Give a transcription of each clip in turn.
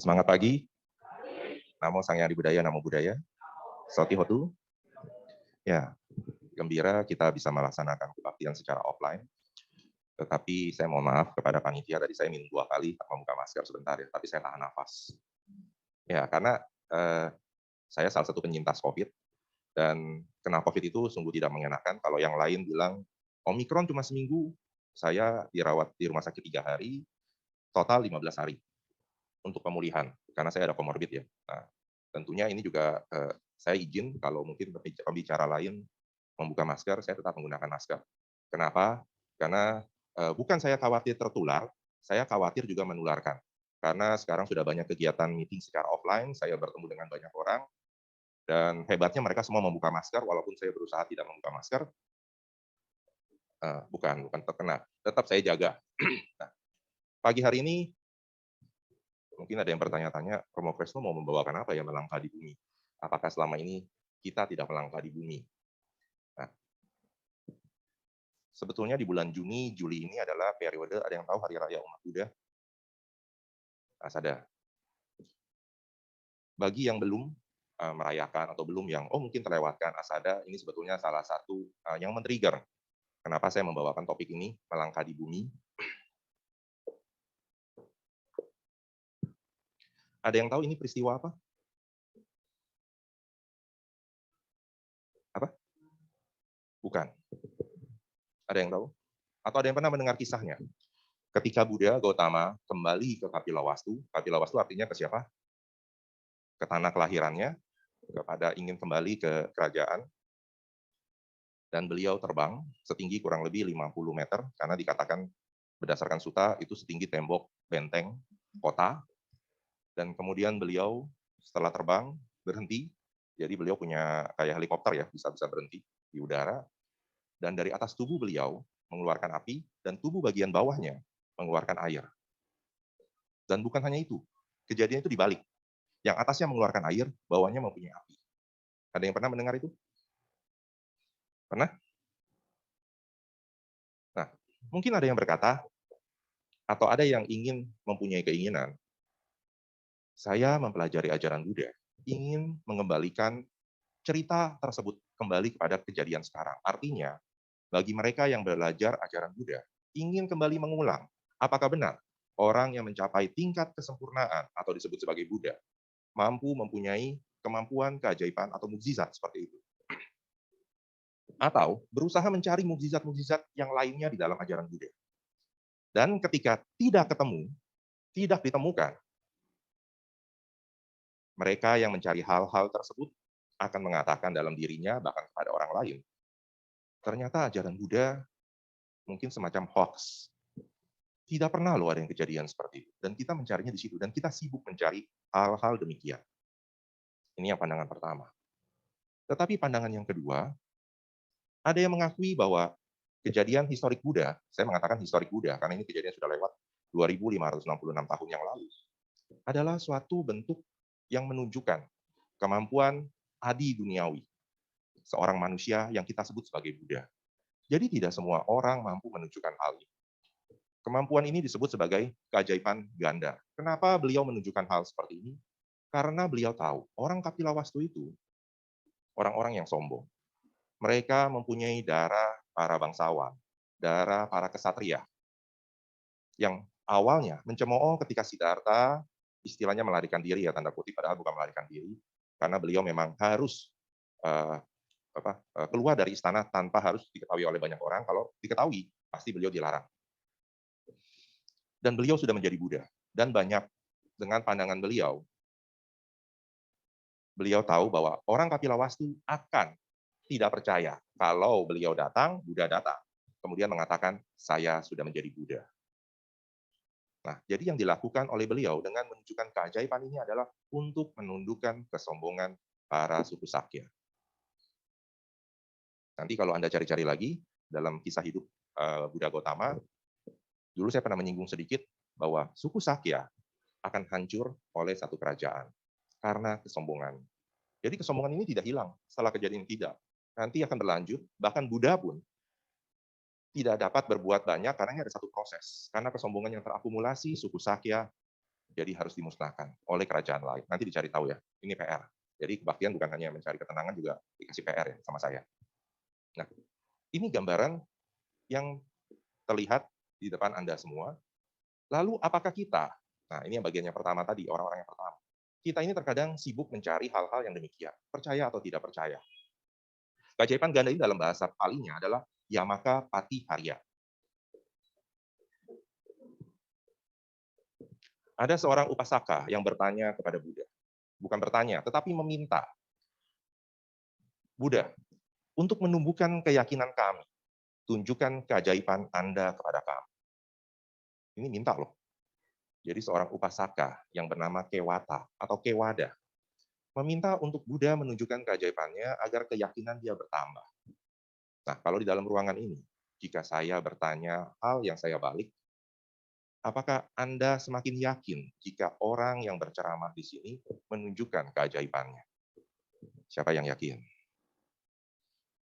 Semangat pagi, namo Sang Hyang Budaya, namo budaya. Soti Hotu. Ya, gembira kita bisa melaksanakan kebaktian secara offline. Tetapi saya mohon maaf kepada panitia, tadi saya minum 2 kali, membuka masker sebentar ya, tapi saya tahan nafas. Ya, karena saya salah satu penyintas COVID, dan kena COVID itu sungguh tidak mengenakan. Kalau yang lain bilang, Omikron cuma seminggu, saya dirawat di rumah sakit 3 hari, total 15 hari untuk pemulihan, karena saya ada komorbid ya. Nah, tentunya ini juga saya izin kalau mungkin pembicara lain membuka masker, saya tetap menggunakan masker. Kenapa? Karena bukan saya khawatir tertular, saya khawatir juga menularkan. Karena sekarang sudah banyak kegiatan meeting secara offline, saya bertemu dengan banyak orang, dan hebatnya mereka semua membuka masker, walaupun saya berusaha tidak membuka masker, bukan terkena, tetap saya jaga. Nah, pagi hari ini, mungkin ada yang bertanya-tanya, Romo Kresno mau membawakan apa ya melangkah di bumi? Apakah selama ini kita tidak melangkah di bumi? Nah, sebetulnya di bulan Juni, Juli ini adalah periode, ada yang tahu Hari Raya Umat Buddha? Asada. Bagi yang belum merayakan atau belum yang mungkin terlewatkan Asada, ini sebetulnya salah satu yang men-trigger kenapa saya membawakan topik ini, melangkah di bumi. Ada yang tahu ini peristiwa apa? Apa? Bukan. Ada yang tahu? Atau ada yang pernah mendengar kisahnya? Ketika Buddha Gautama kembali ke Kapilawastu artinya ke siapa? Ke tanah kelahirannya, kepada ingin kembali ke kerajaan, dan beliau terbang setinggi kurang lebih 50 meter, karena dikatakan berdasarkan suta itu setinggi tembok benteng kota, dan kemudian beliau setelah terbang berhenti, jadi beliau punya kayak helikopter ya, bisa berhenti di udara, dan dari atas tubuh beliau mengeluarkan api, dan tubuh bagian bawahnya mengeluarkan air. Dan bukan hanya itu, kejadian itu dibalik. Yang atasnya mengeluarkan air, bawahnya mempunyai api. Ada yang pernah mendengar itu? Pernah? Nah, mungkin ada yang berkata, atau ada yang ingin mempunyai keinginan, saya mempelajari ajaran Buddha, ingin mengembalikan cerita tersebut kembali kepada kejadian sekarang. Artinya, bagi mereka yang belajar ajaran Buddha, ingin kembali mengulang, apakah benar orang yang mencapai tingkat kesempurnaan atau disebut sebagai Buddha, mampu mempunyai kemampuan, keajaiban, atau mukjizat seperti itu. Atau berusaha mencari mukjizat-mukjizat yang lainnya di dalam ajaran Buddha. Dan ketika tidak ketemu, tidak ditemukan, mereka yang mencari hal-hal tersebut akan mengatakan dalam dirinya, bahkan kepada orang lain, ternyata ajaran Buddha mungkin semacam hoax. Tidak pernah loh ada yang kejadian seperti itu. Dan kita mencarinya di situ. Dan kita sibuk mencari hal-hal demikian. Ini yang pandangan pertama. Tetapi pandangan yang kedua, ada yang mengakui bahwa kejadian historik Buddha, saya mengatakan historik Buddha, karena ini kejadian sudah lewat 2566 tahun yang lalu, adalah suatu bentuk yang menunjukkan kemampuan adi duniawi, seorang manusia yang kita sebut sebagai Buddha. Jadi tidak semua orang mampu menunjukkan hal ini. Kemampuan ini disebut sebagai keajaiban ganda. Kenapa beliau menunjukkan hal seperti ini? Karena beliau tahu, orang Kapilawastu itu orang-orang yang sombong. Mereka mempunyai darah para bangsawan, darah para kesatria, yang awalnya mencemooh ketika Siddhartha istilahnya melarikan diri ya, tanda kutip, padahal bukan melarikan diri, karena beliau memang harus keluar dari istana tanpa harus diketahui oleh banyak orang. Kalau diketahui, pasti beliau dilarang. Dan beliau sudah menjadi Buddha. Dan banyak dengan pandangan beliau tahu bahwa orang Kapilawastu akan tidak percaya kalau beliau datang, Buddha datang. Kemudian mengatakan, saya sudah menjadi Buddha. Nah, jadi yang dilakukan oleh beliau dengan menunjukkan keajaiban ini adalah untuk menundukkan kesombongan para suku Sakya. Nanti kalau Anda cari-cari lagi dalam kisah hidup Buddha Gautama, dulu saya pernah menyinggung sedikit bahwa suku Sakya akan hancur oleh satu kerajaan karena kesombongan. Jadi kesombongan ini tidak hilang setelah kejadian, tidak. Nanti akan berlanjut, bahkan Buddha pun tidak dapat berbuat banyak karena ini ada satu proses. Karena kesombongan yang terakumulasi, suku Sakya Jadi harus dimusnahkan oleh kerajaan lain. Nanti dicari tahu ya, ini PR. Jadi kebaktian bukan hanya mencari ketenangan, juga dikasih PR ya sama saya. Nah, ini gambaran yang terlihat di depan Anda semua. Lalu apakah kita, nah ini yang bagian yang pertama tadi, orang-orang yang pertama. Kita ini terkadang sibuk mencari hal-hal yang demikian. Percaya atau tidak percaya. Keajaiban ganda ini dalam bahasa Palinya adalah Yamaka Patiharya. Ada seorang upasaka yang bertanya kepada Buddha. Bukan bertanya, tetapi meminta. Buddha, untuk menumbuhkan keyakinan kami, tunjukkan keajaiban Anda kepada kami. Ini minta loh. Jadi seorang upasaka yang bernama Kewata atau Kewada meminta untuk Buddha menunjukkan keajaibannya agar keyakinan dia bertambah. Nah, kalau di dalam ruangan ini, jika saya bertanya hal yang saya balik, apakah Anda semakin yakin jika orang yang berceramah di sini menunjukkan keajaibannya? Siapa yang yakin?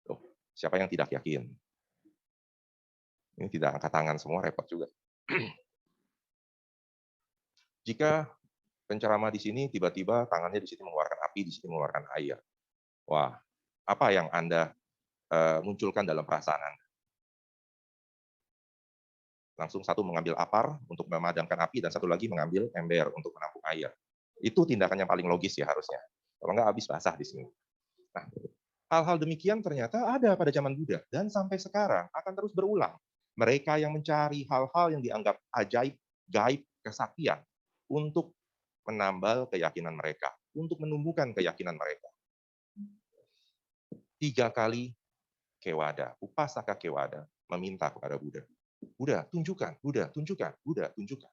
Oh, siapa yang tidak yakin? Ini tidak angkat tangan semua, repot juga. Jika penceramah di sini tiba-tiba tangannya di sini mengeluarkan api, di sini mengeluarkan air. Wah, apa yang Anda munculkan dalam perasaan Anda? Langsung satu mengambil apar untuk memadamkan api dan satu lagi mengambil ember untuk menampung air. Itu tindakan yang paling logis ya harusnya. Kalau nggak habis basah di sini. Nah, hal-hal demikian ternyata ada pada zaman Buddha dan sampai sekarang akan terus berulang. Mereka yang mencari hal-hal yang dianggap ajaib, gaib, kesaktian untuk menambal keyakinan mereka, untuk menumbuhkan keyakinan mereka. 3 kali Kewada, upasaka Kewada meminta kepada Buddha. Buddha, tunjukkan, Buddha, tunjukkan, Buddha, tunjukkan.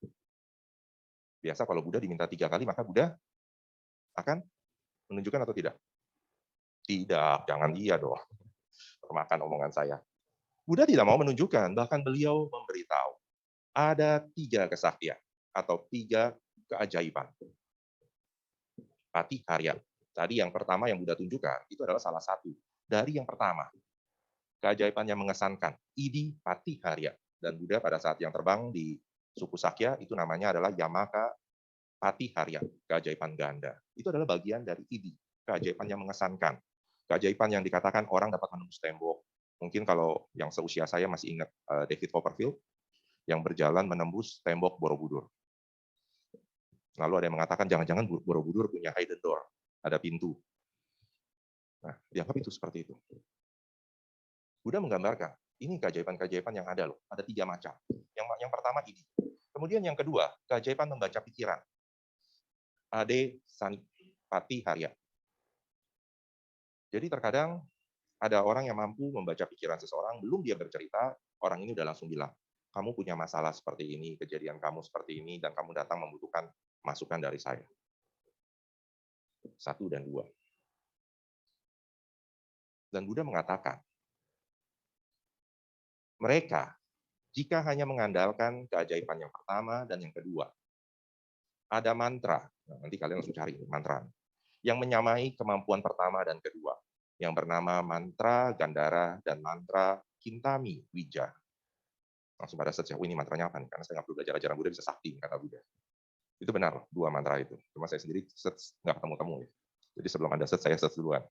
Biasa kalau Buddha diminta 3 kali, maka Buddha akan menunjukkan atau tidak? Tidak, jangan dia dong. Termakan omongan saya. Buddha tidak mau menunjukkan, bahkan beliau memberitahu. Ada 3 kesaktian atau 3 keajaiban. Patiharya. Tadi yang pertama yang Buddha tunjukkan, itu adalah salah satu. Dari yang pertama, keajaiban yang mengesankan, Idi Patiharya. Dan Buddha pada saat yang terbang di suku Sakya, itu namanya adalah Yamaka Patiharya, keajaiban ganda. Itu adalah bagian dari Idi, keajaiban yang mengesankan. Keajaiban yang dikatakan orang dapat menembus tembok. Mungkin kalau yang seusia saya masih ingat David Copperfield, yang berjalan menembus tembok Borobudur. Lalu ada yang mengatakan, jangan-jangan Borobudur punya hidden door, ada pintu. Nah, dianggap itu seperti itu. Buddha menggambarkan, ini keajaiban-keajaiban yang ada loh, ada 3 macam. Yang pertama ini. Kemudian yang kedua, keajaiban membaca pikiran. Ade Sanipati Harya. Jadi terkadang ada orang yang mampu membaca pikiran seseorang, belum dia bercerita, orang ini udah langsung bilang, kamu punya masalah seperti ini, kejadian kamu seperti ini, dan kamu datang membutuhkan masukan dari saya. 1 dan 2. Dan Buddha mengatakan, mereka jika hanya mengandalkan keajaiban yang pertama dan yang kedua, ada mantra, nah, nanti kalian langsung cari mantra, yang menyamai kemampuan pertama dan kedua, yang bernama mantra Gandhara dan mantra Kintami Wija. Langsung pada search ya, ini mantranya apa nih? Karena saya nggak perlu belajar ajaran Buddha, bisa sakti, kata Buddha. Itu benar, 2 mantra itu. Cuma saya sendiri search nggak ketemu-temu ya. Jadi sebelum Anda search, saya search duluan.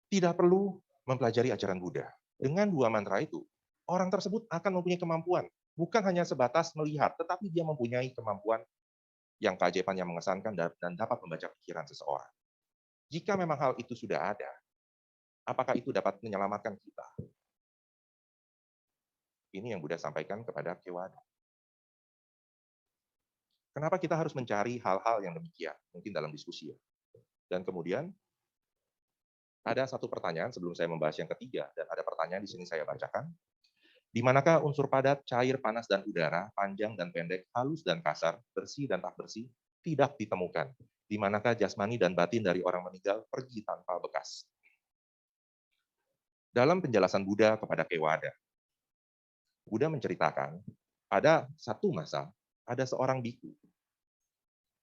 Tidak perlu mempelajari ajaran Buddha. Dengan 2 mantra itu, orang tersebut akan mempunyai kemampuan. Bukan hanya sebatas melihat, tetapi dia mempunyai kemampuan yang keajaiban yang mengesankan dan dapat membaca pikiran seseorang. Jika memang hal itu sudah ada, apakah itu dapat menyelamatkan kita? Ini yang Buddha sampaikan kepada Kewada. Kenapa kita harus mencari hal-hal yang demikian? Mungkin dalam diskusi ya. Dan kemudian ada satu pertanyaan sebelum saya membahas yang ketiga, dan ada pertanyaan di sini saya bacakan. Di manakah unsur padat, cair, panas, dan udara, panjang dan pendek, halus dan kasar, bersih dan tak bersih, tidak ditemukan? Di manakah jasmani dan batin dari orang meninggal pergi tanpa bekas? Dalam penjelasan Buddha kepada Kewada, Buddha menceritakan, ada satu masa, ada seorang biku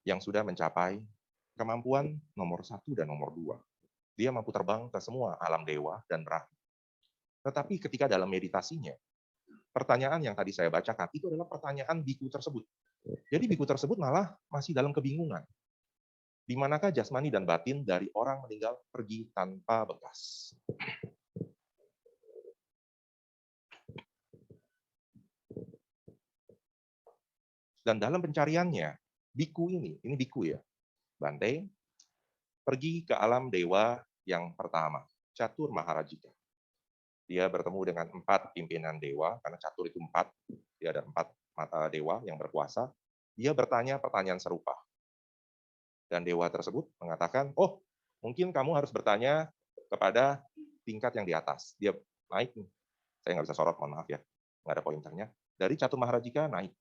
yang sudah mencapai kemampuan nomor 1 dan nomor 2. Dia mampu terbang ke semua alam dewa dan Brahma. Tetapi ketika dalam meditasinya, pertanyaan yang tadi saya bacakan itu adalah pertanyaan biku tersebut. Jadi biku tersebut malah masih dalam kebingungan. Di manakah jasmani dan batin dari orang meninggal pergi tanpa bekas? Dan dalam pencariannya, biku ini biku ya, Bante, pergi ke alam dewa yang pertama, Catur Maharajika. Dia bertemu dengan 4 pimpinan dewa, karena catur itu 4, dia ada 4 mata dewa yang berkuasa. Dia bertanya pertanyaan serupa. Dan dewa tersebut mengatakan, oh mungkin kamu harus bertanya kepada tingkat yang di atas. Dia naik, saya nggak bisa sorot, mohon maaf ya, nggak ada pointernya. Dari Catur Maharajika naik.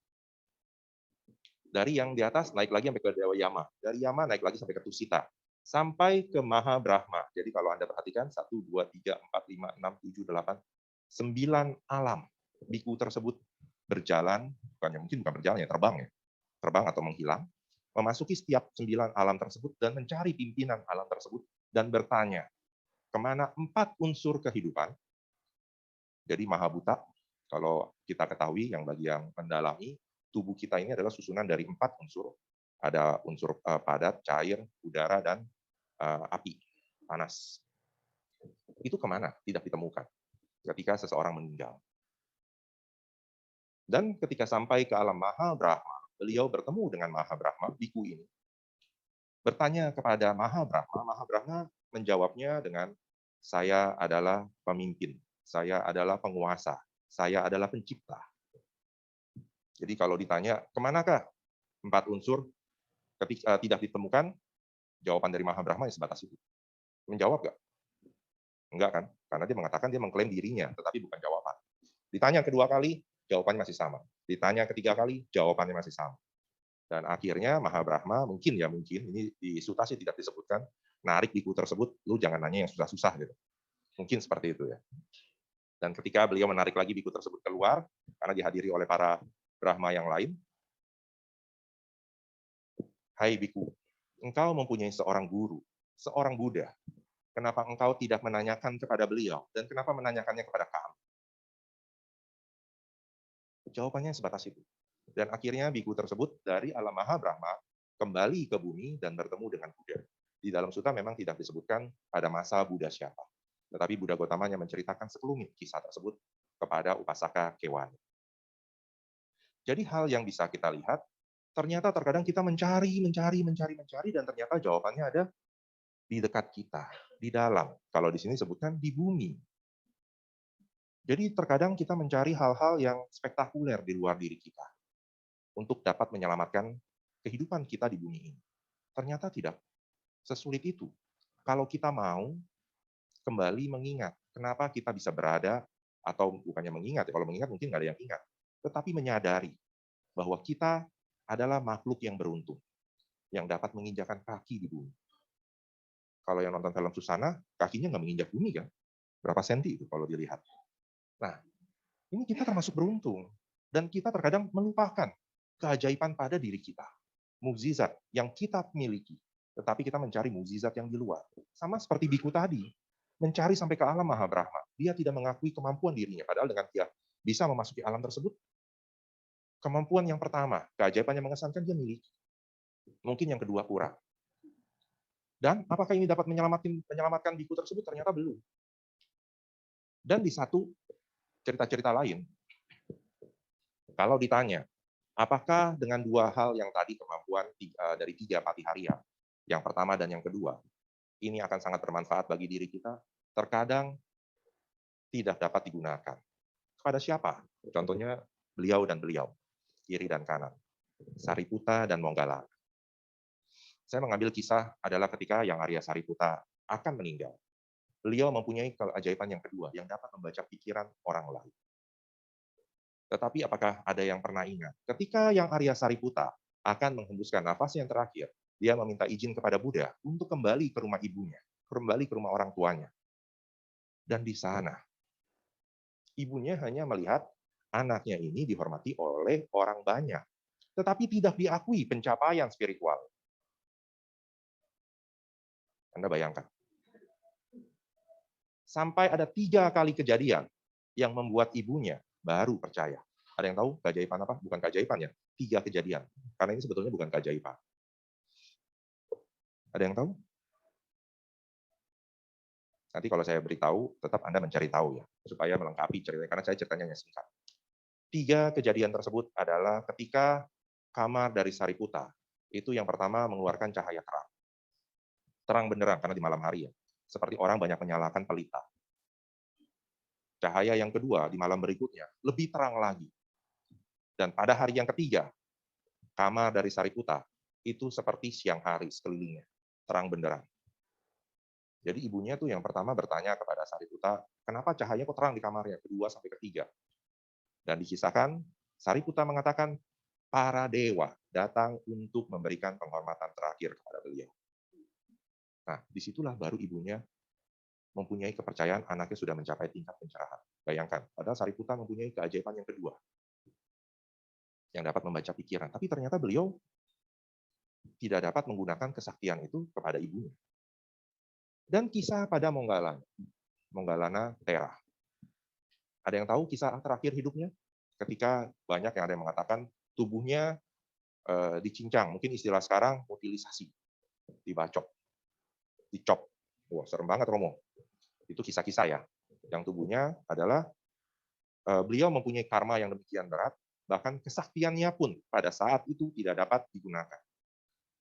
Dari yang di atas naik lagi sampai ke Dewa Yama. Dari Yama naik lagi sampai ke Tusita. Sampai ke Maha Brahma. Jadi kalau Anda perhatikan, 1, 2, 3, 4, 5, 6, 7, 8, 9 alam. Biku tersebut berjalan, bukan berjalan ya, terbang ya. Terbang atau menghilang, memasuki setiap 9 alam tersebut dan mencari pimpinan alam tersebut dan bertanya, kemana 4 unsur kehidupan. Jadi Mahabuta, kalau kita ketahui yang bagi yang mendalami, tubuh kita ini adalah susunan dari 4 unsur. Ada unsur padat, cair, udara, dan api, panas. Itu kemana? Tidak ditemukan ketika seseorang meninggal. Dan ketika sampai ke alam Maha Brahma, beliau bertemu dengan Maha Brahma, biku ini. Bertanya kepada Maha Brahma menjawabnya dengan, saya adalah pemimpin, saya adalah penguasa, saya adalah pencipta. Jadi kalau ditanya, kemanakah 4 unsur ketika tidak ditemukan, jawaban dari Maha Brahma sebatas itu. Menjawab nggak? Enggak kan? Karena dia mengatakan dia mengklaim dirinya, tetapi bukan jawaban. Ditanya kedua kali, jawabannya masih sama. Ditanya ketiga kali, jawabannya masih sama. Dan akhirnya Maha Brahma mungkin ini di suta sih tidak disebutkan, narik biku tersebut, lu jangan nanya yang susah-susah gitu. Mungkin seperti itu ya. Dan ketika beliau menarik lagi biku tersebut keluar, karena dihadiri oleh para Brahma yang lain, hai biku, engkau mempunyai seorang guru, seorang Buddha. Kenapa engkau tidak menanyakan kepada beliau, dan kenapa menanyakannya kepada kami? Jawabannya sebatas itu. Dan akhirnya biku tersebut dari alam Maha Brahma kembali ke bumi dan bertemu dengan Buddha. Di dalam suta memang tidak disebutkan pada masa Buddha siapa. Tetapi Buddha Gotama hanya menceritakan sekelumit kisah tersebut kepada Upasaka Kewani. Jadi hal yang bisa kita lihat, ternyata terkadang kita mencari, dan ternyata jawabannya ada di dekat kita, di dalam. Kalau di sini sebutkan di bumi. Jadi terkadang kita mencari hal-hal yang spektakuler di luar diri kita untuk dapat menyelamatkan kehidupan kita di bumi ini. Ternyata tidak sesulit itu. Kalau kita mau kembali mengingat kenapa kita bisa berada, atau bukannya mengingat, kalau mengingat mungkin nggak ada yang ingat, tetapi menyadari bahwa kita adalah makhluk yang beruntung, yang dapat menginjakan kaki di bumi. Kalau yang nonton film Susana, kakinya nggak menginjak bumi kan? Berapa senti itu kalau dilihat. Nah, ini kita termasuk beruntung. Dan kita terkadang melupakan keajaiban pada diri kita. Mukjizat yang kita miliki. Tetapi kita mencari mukjizat yang di luar. Sama seperti biku tadi. Mencari sampai ke alam Maha Brahma. Dia tidak mengakui kemampuan dirinya. Padahal dengan dia bisa memasuki alam tersebut, kemampuan yang pertama, keajaiban yang mengesankan dia miliki. Mungkin yang kedua kurang. Dan apakah ini dapat menyelamatkan biku tersebut? Ternyata belum. Dan di satu cerita-cerita lain, kalau ditanya, apakah dengan 2 hal yang tadi kemampuan dari 3 patihariya, yang pertama dan yang kedua, ini akan sangat bermanfaat bagi diri kita, terkadang tidak dapat digunakan. Kepada siapa? Contohnya beliau dan beliau, kiri dan kanan, Sariputta dan Monggala. Saya mengambil kisah adalah ketika yang Arya Sariputta akan meninggal. Beliau mempunyai keajaiban yang kedua, yang dapat membaca pikiran orang lain. Tetapi apakah ada yang pernah ingat? Ketika yang Arya Sariputta akan menghembuskan nafas yang terakhir, dia meminta izin kepada Buddha untuk kembali ke rumah ibunya, kembali ke rumah orang tuanya. Dan di sana, ibunya hanya melihat anaknya ini dihormati oleh orang banyak, tetapi tidak diakui pencapaian spiritual. Anda bayangkan. Sampai ada 3 kali kejadian yang membuat ibunya baru percaya. Ada yang tahu keajaiban apa? Bukan keajaiban ya, 3 kejadian. Karena ini sebetulnya bukan keajaiban. Ada yang tahu? Nanti kalau saya beritahu, tetap Anda mencari tahu ya, supaya melengkapi ceritanya, karena saya ceritanya hanya singkat. 3 kejadian tersebut adalah ketika kamar dari Sariputa, itu yang pertama mengeluarkan cahaya terang. Terang benderang, karena di malam hari ya. Seperti orang banyak menyalakan pelita. Cahaya yang kedua di malam berikutnya, lebih terang lagi. Dan pada hari yang ketiga, kamar dari Sariputa, itu seperti siang hari sekelilingnya. Terang benderang. Jadi ibunya tuh yang pertama bertanya kepada Sariputa, kenapa cahaya kok terang di kamarnya? Kedua sampai ketiga. Dan dikisahkan, Sariputa mengatakan, para dewa datang untuk memberikan penghormatan terakhir kepada beliau. Nah, disitulah baru ibunya mempunyai kepercayaan anaknya sudah mencapai tingkat pencerahan. Bayangkan, padahal Sariputa mempunyai keajaiban yang kedua, yang dapat membaca pikiran. Tapi ternyata beliau tidak dapat menggunakan kesaktian itu kepada ibunya. Dan kisah pada Monggalana Tera. Ada yang tahu kisah terakhir hidupnya? Ketika banyak yang ada yang mengatakan tubuhnya dicincang, mungkin istilah sekarang mutilisasi, dibacok, dicop. Wah, serem banget Romo. Itu kisah-kisah ya. Yang tubuhnya adalah beliau mempunyai karma yang demikian berat, bahkan kesaktiannya pun pada saat itu tidak dapat digunakan.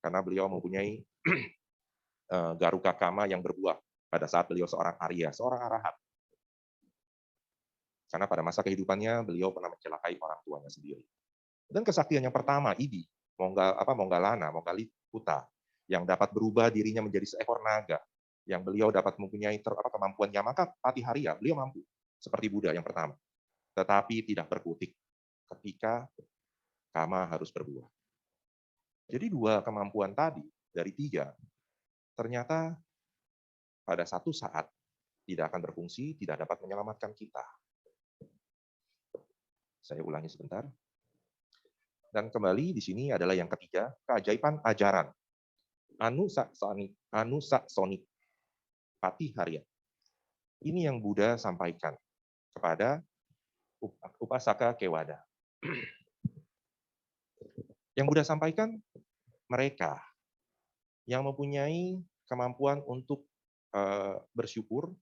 Karena beliau mempunyai garuka kama yang berbuah pada saat beliau seorang Arya, seorang arahat. Karena pada masa kehidupannya beliau pernah mencelakai orang tuanya sendiri. Dan kesaktian yang pertama, Idi, Monggalana, Monggalikuta, yang dapat berubah dirinya menjadi seekor naga, yang beliau dapat mempunyai kemampuan Yamaka Patiharia, beliau mampu, seperti Buddha yang pertama. Tetapi tidak berkutik ketika kama harus berbuah. Jadi 2 kemampuan tadi dari 3, ternyata pada satu saat tidak akan berfungsi, tidak dapat menyelamatkan kita. Saya ulangi sebentar. Dan kembali di sini adalah yang ketiga, keajaiban ajaran. Anusaksoni Patiharya. Ini yang Buddha sampaikan kepada Upasaka Kewada. Yang Buddha sampaikan, mereka yang mempunyai kemampuan untuk bersyukur,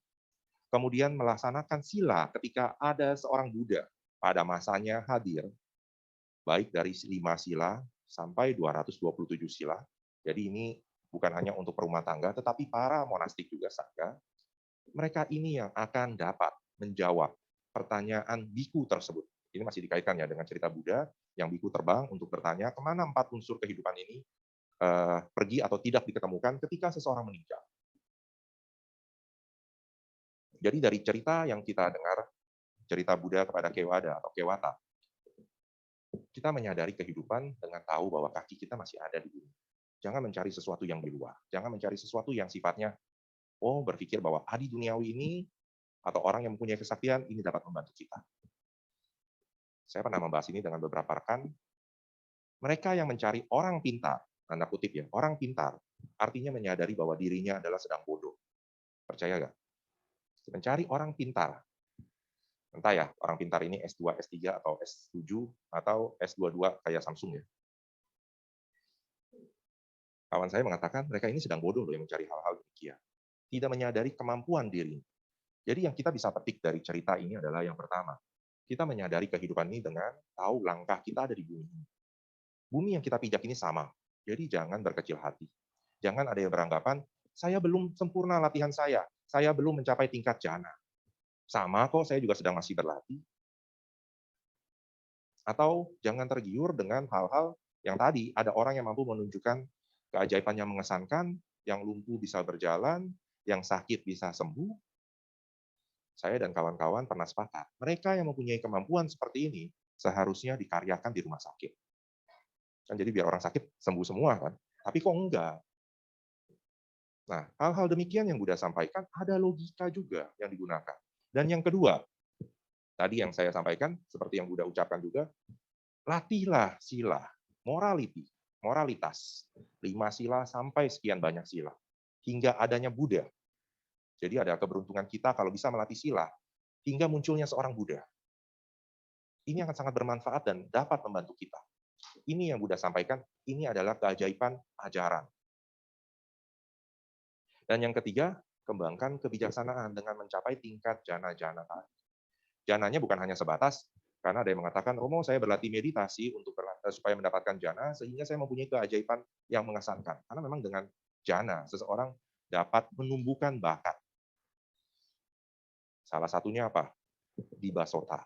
kemudian melaksanakan sila ketika ada seorang Buddha pada masanya hadir, baik dari 5 sila sampai 227 sila. Jadi ini bukan hanya untuk perumah tangga, tetapi para monastik juga sangga. Mereka ini yang akan dapat menjawab pertanyaan biku tersebut. Ini masih dikaitkan ya dengan cerita Buddha, yang biku terbang untuk bertanya kemana 4 unsur kehidupan ini pergi atau tidak diketemukan ketika seseorang meninggal. Jadi dari cerita yang kita dengar, cerita Buddha kepada Kewada atau Kewata, kita menyadari kehidupan dengan tahu bahwa kaki kita masih ada di bumi. Jangan mencari sesuatu yang di luar. Jangan mencari sesuatu yang sifatnya, berpikir bahwa adi duniawi ini atau orang yang mempunyai kesaktian ini dapat membantu kita. Saya pernah membahas ini dengan beberapa rekan. Mereka yang mencari orang pintar, tanda kutip ya, orang pintar, artinya menyadari bahwa dirinya adalah sedang bodoh. Percaya nggak? Mencari orang pintar. Entah ya, orang pintar ini S2, S3, atau S7, atau S22 kayak Samsung ya. Kawan saya mengatakan mereka ini sedang bodoh loh yang mencari hal-hal demikian. Tidak menyadari kemampuan diri. Jadi yang kita bisa petik dari cerita ini adalah yang pertama, kita menyadari kehidupan ini dengan tahu langkah kita ada di bumi ini. Bumi yang kita pijak ini sama, jadi jangan berkecil hati. Jangan ada yang beranggapan, saya belum sempurna latihan saya belum mencapai tingkat jana. Sama kok, saya juga sedang masih berlatih. Atau jangan tergiur dengan hal-hal yang tadi, ada orang yang mampu menunjukkan keajaiban yang mengesankan, yang lumpuh bisa berjalan, yang sakit bisa sembuh. Saya dan kawan-kawan pernah sepakat, mereka yang mempunyai kemampuan seperti ini seharusnya dikaryakan di rumah sakit. Kan jadi biar orang sakit sembuh semua kan. Tapi kok enggak? Nah, hal-hal demikian yang Buddha sampaikan ada logika juga yang digunakan. Dan yang kedua, tadi yang saya sampaikan seperti yang Buddha ucapkan juga, latihlah sila, moralitas. 5 sila sampai sekian banyak sila. Hingga adanya Buddha. Jadi ada keberuntungan kita kalau bisa melatih sila hingga munculnya seorang Buddha. Ini akan sangat bermanfaat dan dapat membantu kita. Ini yang Buddha sampaikan, ini adalah keajaiban ajaran. Dan yang ketiga, kembangkan kebijaksanaan dengan mencapai tingkat jana-jana tadi. Jananya bukan hanya sebatas, karena ada yang mengatakan, Romo, saya berlatih meditasi supaya mendapatkan jana, sehingga saya mempunyai keajaiban yang mengesankan. Karena memang dengan jana, seseorang dapat menumbuhkan bakat. Salah satunya apa? Dibasota.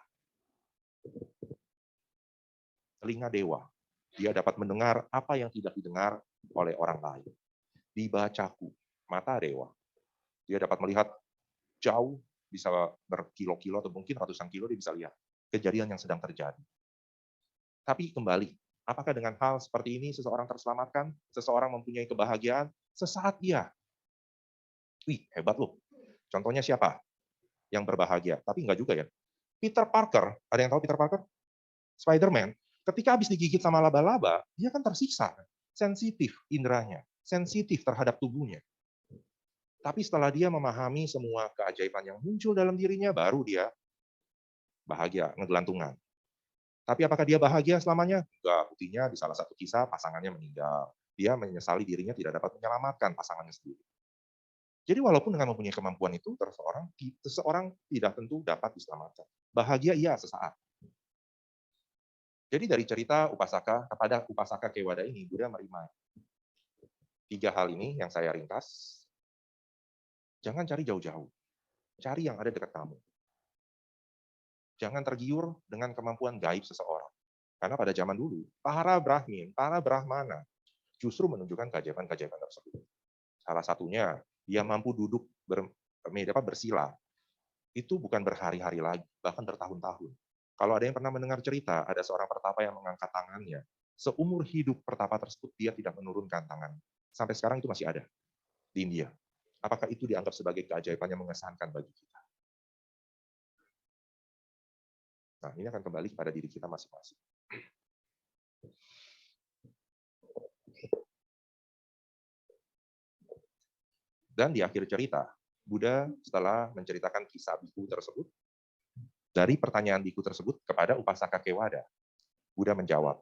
Telinga dewa. Dia dapat mendengar apa yang tidak didengar oleh orang lain. Dibacaku. Mata dewa. Dia dapat melihat jauh, bisa berkilo-kilo atau mungkin ratusan kilo dia bisa lihat kejadian yang sedang terjadi. Tapi kembali, apakah dengan hal seperti ini seseorang terselamatkan? Seseorang mempunyai kebahagiaan? Sesaat iya. Wih, hebat loh. Contohnya siapa yang berbahagia? Tapi enggak juga ya. Peter Parker, ada yang tahu Peter Parker? Spider-Man, ketika habis digigit sama laba-laba, dia kan tersiksa. Sensitif inderanya, sensitif terhadap tubuhnya. Tapi setelah dia memahami semua keajaiban yang muncul dalam dirinya, baru dia bahagia, ngegelantungan. Tapi apakah dia bahagia selamanya? Enggak, buktinya di salah satu kisah pasangannya meninggal. Dia menyesali dirinya tidak dapat menyelamatkan pasangannya sendiri. Jadi walaupun dengan mempunyai kemampuan itu, seseorang tidak tentu dapat diselamatkan. Bahagia iya sesaat. Jadi dari cerita Upasaka kepada Upasaka Kewada ini, Buddha merima 3 hal ini yang saya ringkas. Jangan cari jauh-jauh. Cari yang ada dekat kamu. Jangan tergiur dengan kemampuan gaib seseorang. Karena pada zaman dulu, para Brahmin, para Brahmana, justru menunjukkan keajaiban-keajaiban tersebut. Salah satunya, dia mampu duduk bersila. Itu bukan berhari-hari lagi, bahkan bertahun-tahun. Kalau ada yang pernah mendengar cerita, ada seorang pertapa yang mengangkat tangannya. Seumur hidup pertapa tersebut, dia tidak menurunkan tangan. Sampai sekarang itu masih ada di India. Apakah itu dianggap sebagai keajaiban yang mengesankan bagi kita? Nah, ini akan kembali kepada diri kita masing-masing. Dan di akhir cerita, Buddha setelah menceritakan kisah biku tersebut, dari pertanyaan biku tersebut kepada Upasaka Kewada, Buddha menjawab,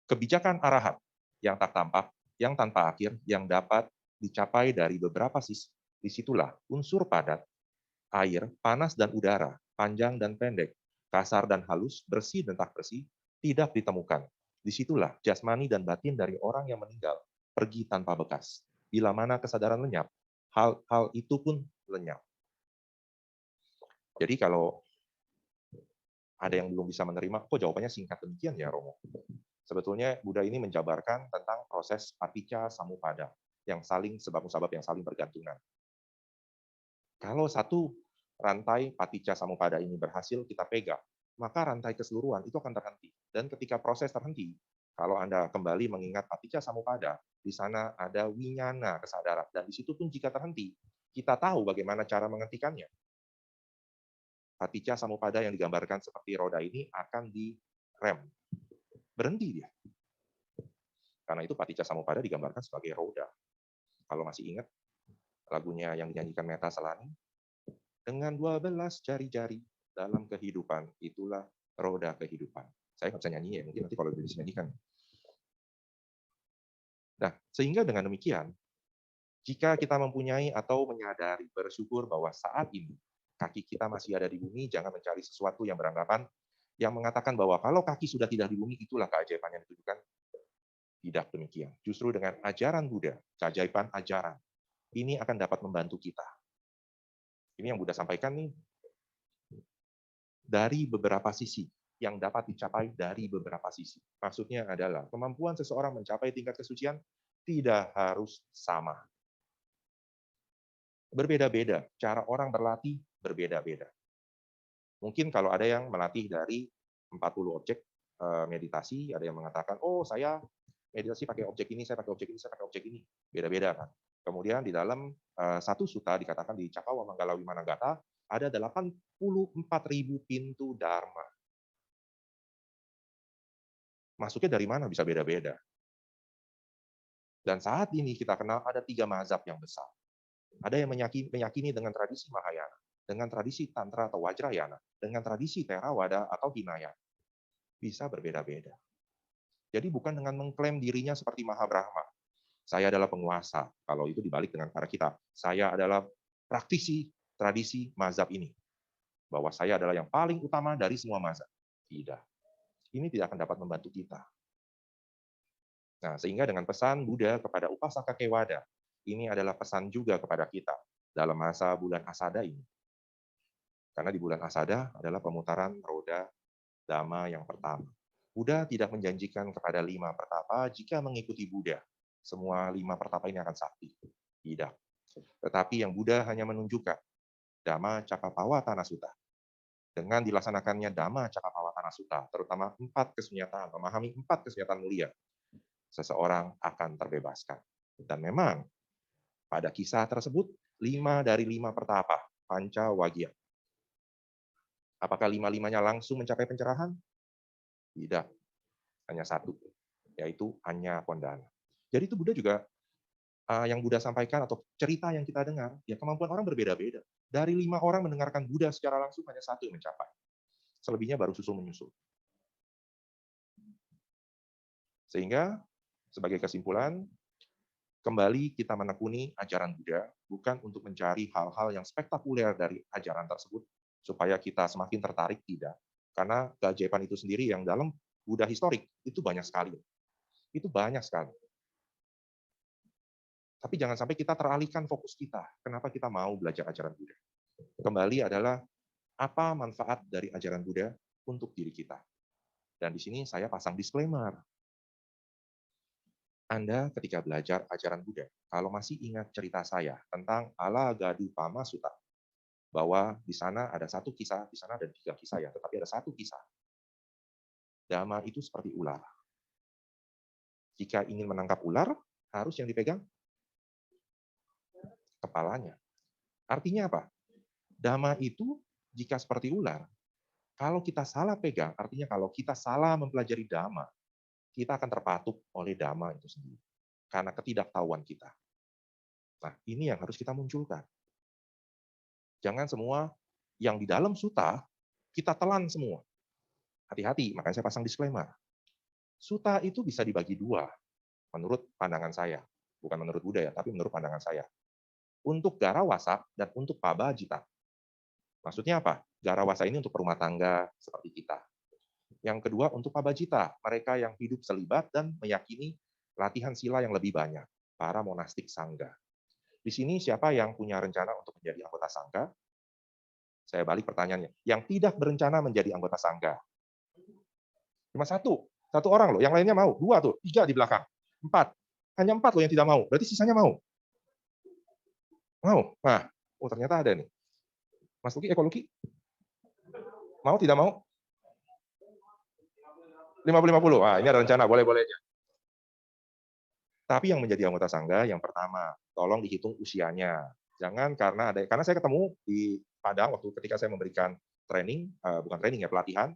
kebijakan arahat yang tak tampak, yang tanpa akhir, yang dapat dicapai dari beberapa sisi. Disitulah unsur padat, air, panas dan udara, panjang dan pendek, kasar dan halus, bersih dan tak bersih, tidak ditemukan. Disitulah jasmani dan batin dari orang yang meninggal pergi tanpa bekas. Bila mana kesadaran lenyap, hal-hal itu pun lenyap. Jadi kalau ada yang belum bisa menerima, kok jawabannya singkat demikian ya Romo? Sebetulnya Buddha ini menjabarkan tentang proses paticca samuppada, yang saling sebab-musabab yang saling bergantungan. Kalau satu rantai paticca samuppada ini berhasil kita pegang, maka rantai keseluruhan itu akan terhenti. Dan ketika proses terhenti, kalau Anda kembali mengingat paticca samuppada, di sana ada winyana kesadaran. Dan di situ pun jika terhenti, kita tahu bagaimana cara menghentikannya. Paticca samuppada yang digambarkan seperti roda ini akan direm. Berhenti dia. Karena itu paticca samuppada digambarkan sebagai roda. Kalau masih ingat lagunya yang dinyanyikan Meta Salani, dengan 12 jari-jari dalam kehidupan, itulah roda kehidupan. Saya nggak bisa nyanyi ya, mungkin nanti kalau bisa nyanyikan. Nah, sehingga dengan demikian, jika kita mempunyai atau menyadari, bersyukur bahwa saat ini kaki kita masih ada di bumi, jangan mencari sesuatu yang beranggapan, yang mengatakan bahwa kalau kaki sudah tidak di bumi, itulah keajaiban yang ditujukan. Tidak demikian. Justru dengan ajaran Buddha, keajaiban ajaran, ini akan dapat membantu kita. Ini yang Buddha sampaikan nih, dari beberapa sisi, yang dapat dicapai dari beberapa sisi. Maksudnya adalah kemampuan seseorang mencapai tingkat kesucian tidak harus sama. Berbeda-beda, cara orang berlatih berbeda-beda. Mungkin kalau ada yang melatih dari 40 objek meditasi, ada yang mengatakan, oh saya meditasi pakai objek ini, saya pakai objek ini, saya pakai objek ini. Beda-beda kan. Kemudian di dalam satu sutta dikatakan di Cakkawamanggala Wimanagata, ada 84.000 pintu Dharma. Masuknya dari mana bisa beda-beda. Dan saat ini kita kenal ada 3 mazhab yang besar. Ada yang meyakini dengan tradisi Mahayana, dengan tradisi Tantra atau Wajrayana, dengan tradisi Theravada atau Hinayana, bisa berbeda-beda. Jadi bukan dengan mengklaim dirinya seperti Mahabrahma. Saya adalah penguasa. Kalau itu dibalik dengan para kita. Saya adalah praktisi tradisi mazhab ini. Bahwa saya adalah yang paling utama dari semua mazhab. Tidak. Ini tidak akan dapat membantu kita. Nah, sehingga dengan pesan Buddha kepada Upasaka Kewada, ini adalah pesan juga kepada kita dalam masa bulan Asada ini. Karena di bulan Asada adalah pemutaran roda Dhamma yang pertama. Buddha tidak menjanjikan kepada 5 pertapa jika mengikuti Buddha. Semua 5 pertapa ini akan sakti. Tidak. Tetapi yang Buddha hanya menunjukkan Dhamma Cakkappawatana Sutta. Dengan dilaksanakannya Dhamma Cakkappawatana Sutta, terutama 4 kesunyataan, memahami 4 kesunyataan mulia, seseorang akan terbebaskan. Dan memang pada kisah tersebut 5 dari 5 pertapa, Panca Wagya. Apakah 5-5-nya langsung mencapai pencerahan? Tidak. Hanya 1, yaitu Anya Kondana. Jadi itu Buddha juga, yang Buddha sampaikan atau cerita yang kita dengar, ya kemampuan orang berbeda-beda. Dari 5 orang mendengarkan Buddha secara langsung, hanya 1 yang mencapai. Selebihnya baru susul-menyusul. Sehingga, sebagai kesimpulan, kembali kita menekuni ajaran Buddha, bukan untuk mencari hal-hal yang spektakuler dari ajaran tersebut, supaya kita semakin tertarik, tidak. Karena keajaiban itu sendiri yang dalam Buddha historik, itu banyak sekali. Itu banyak sekali. Tapi jangan sampai kita teralihkan fokus kita. Kenapa kita mau belajar ajaran Buddha? Kembali adalah, apa manfaat dari ajaran Buddha untuk diri kita? Dan di sini saya pasang disclaimer. Anda ketika belajar ajaran Buddha, kalau masih ingat cerita saya tentang Alagadupama Sutta, bahwa di sana ada 1 kisah, di sana ada 3 kisah ya, tetapi ada 1 kisah. Dhamma itu seperti ular. Jika ingin menangkap ular, harus yang dipegang kepalanya. Artinya apa? Dhamma itu jika seperti ular, kalau kita salah pegang, artinya kalau kita salah mempelajari Dhamma, kita akan terpatuk oleh Dhamma itu sendiri. Karena ketidaktahuan kita. Nah, ini yang harus kita munculkan. Jangan semua yang di dalam sutta, kita telan semua. Hati-hati, makanya saya pasang disclaimer. Sutta itu bisa dibagi 2, menurut pandangan saya. Bukan menurut Buddha ya, tapi menurut pandangan saya. Untuk Garawasa dan untuk Pabajita. Maksudnya apa? Garawasa ini untuk rumah tangga seperti kita. Yang kedua untuk Pabajita, mereka yang hidup selibat dan meyakini latihan sila yang lebih banyak, para monastik sangga. Di sini siapa yang punya rencana untuk menjadi anggota sangga? Saya balik pertanyaannya. Yang tidak berencana menjadi anggota sangga. Cuma 1 orang loh, yang lainnya mau. 2 tuh, 3 di belakang. 4. Hanya 4 loh yang tidak mau. Berarti sisanya mau. Mau? Nah, oh ternyata ada nih. Mas Luki, Eko Luki? Mau, tidak mau? 50-50. Wah, ini ada rencana, boleh-boleh aja. Tapi yang menjadi anggota sangga, yang pertama, tolong dihitung usianya. Jangan karena saya ketemu di Padang waktu ketika saya memberikan training, bukan training ya, pelatihan,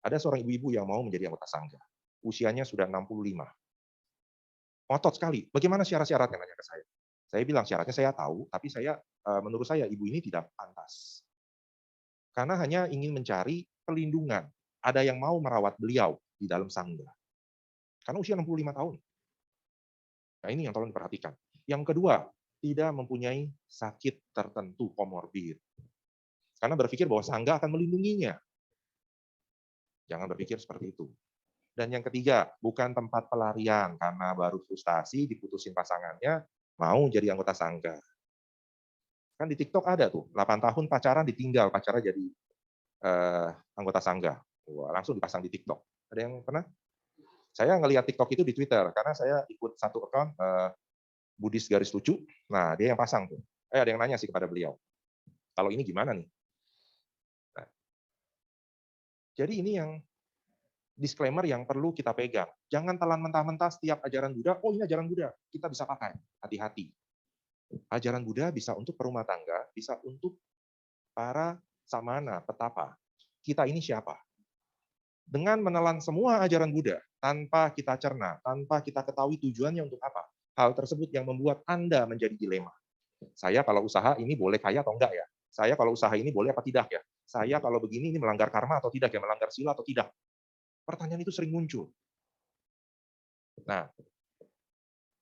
ada seorang ibu-ibu yang mau menjadi anggota sangga. Usianya sudah 65. Ngotot sekali. Bagaimana syarat-syaratnya? Nanya ke saya. Saya bilang syaratnya saya tahu, tapi menurut saya ibu ini tidak pantas. Karena hanya ingin mencari perlindungan. Ada yang mau merawat beliau di dalam sangga. Karena usia 65 tahun. Nah, ini yang tolong diperhatikan. Yang kedua, tidak mempunyai sakit tertentu komorbid. Karena berpikir bahwa sangga akan melindunginya. Jangan berpikir seperti itu. Dan yang ketiga, bukan tempat pelarian karena baru frustasi, diputusin pasangannya, mau jadi anggota sangga. Kan di TikTok ada tuh, 8 tahun pacaran ditinggal, pacarnya jadi anggota sangga. Wah, langsung dipasang di TikTok. Ada yang pernah? Saya ngelihat TikTok itu di Twitter, karena saya ikut satu account Buddhis garis lucu. Nah, dia yang pasang tuh. Ada yang nanya sih kepada beliau. Kalau ini gimana nih? Nah, jadi ini yang disclaimer yang perlu kita pegang. Jangan telan mentah-mentah setiap ajaran Buddha, oh ini ajaran Buddha, kita bisa pakai. Hati-hati. Ajaran Buddha bisa untuk perumah tangga, bisa untuk para samana, petapa. Kita ini siapa? Dengan menelan semua ajaran Buddha, tanpa kita cerna, tanpa kita ketahui tujuannya untuk apa, hal tersebut yang membuat Anda menjadi dilema. Saya kalau usaha ini boleh kaya atau enggak ya? Saya kalau usaha ini boleh apa tidak ya? Saya kalau begini ini melanggar karma atau tidak ya? Melanggar sila atau tidak? Pertanyaan itu sering muncul. Nah,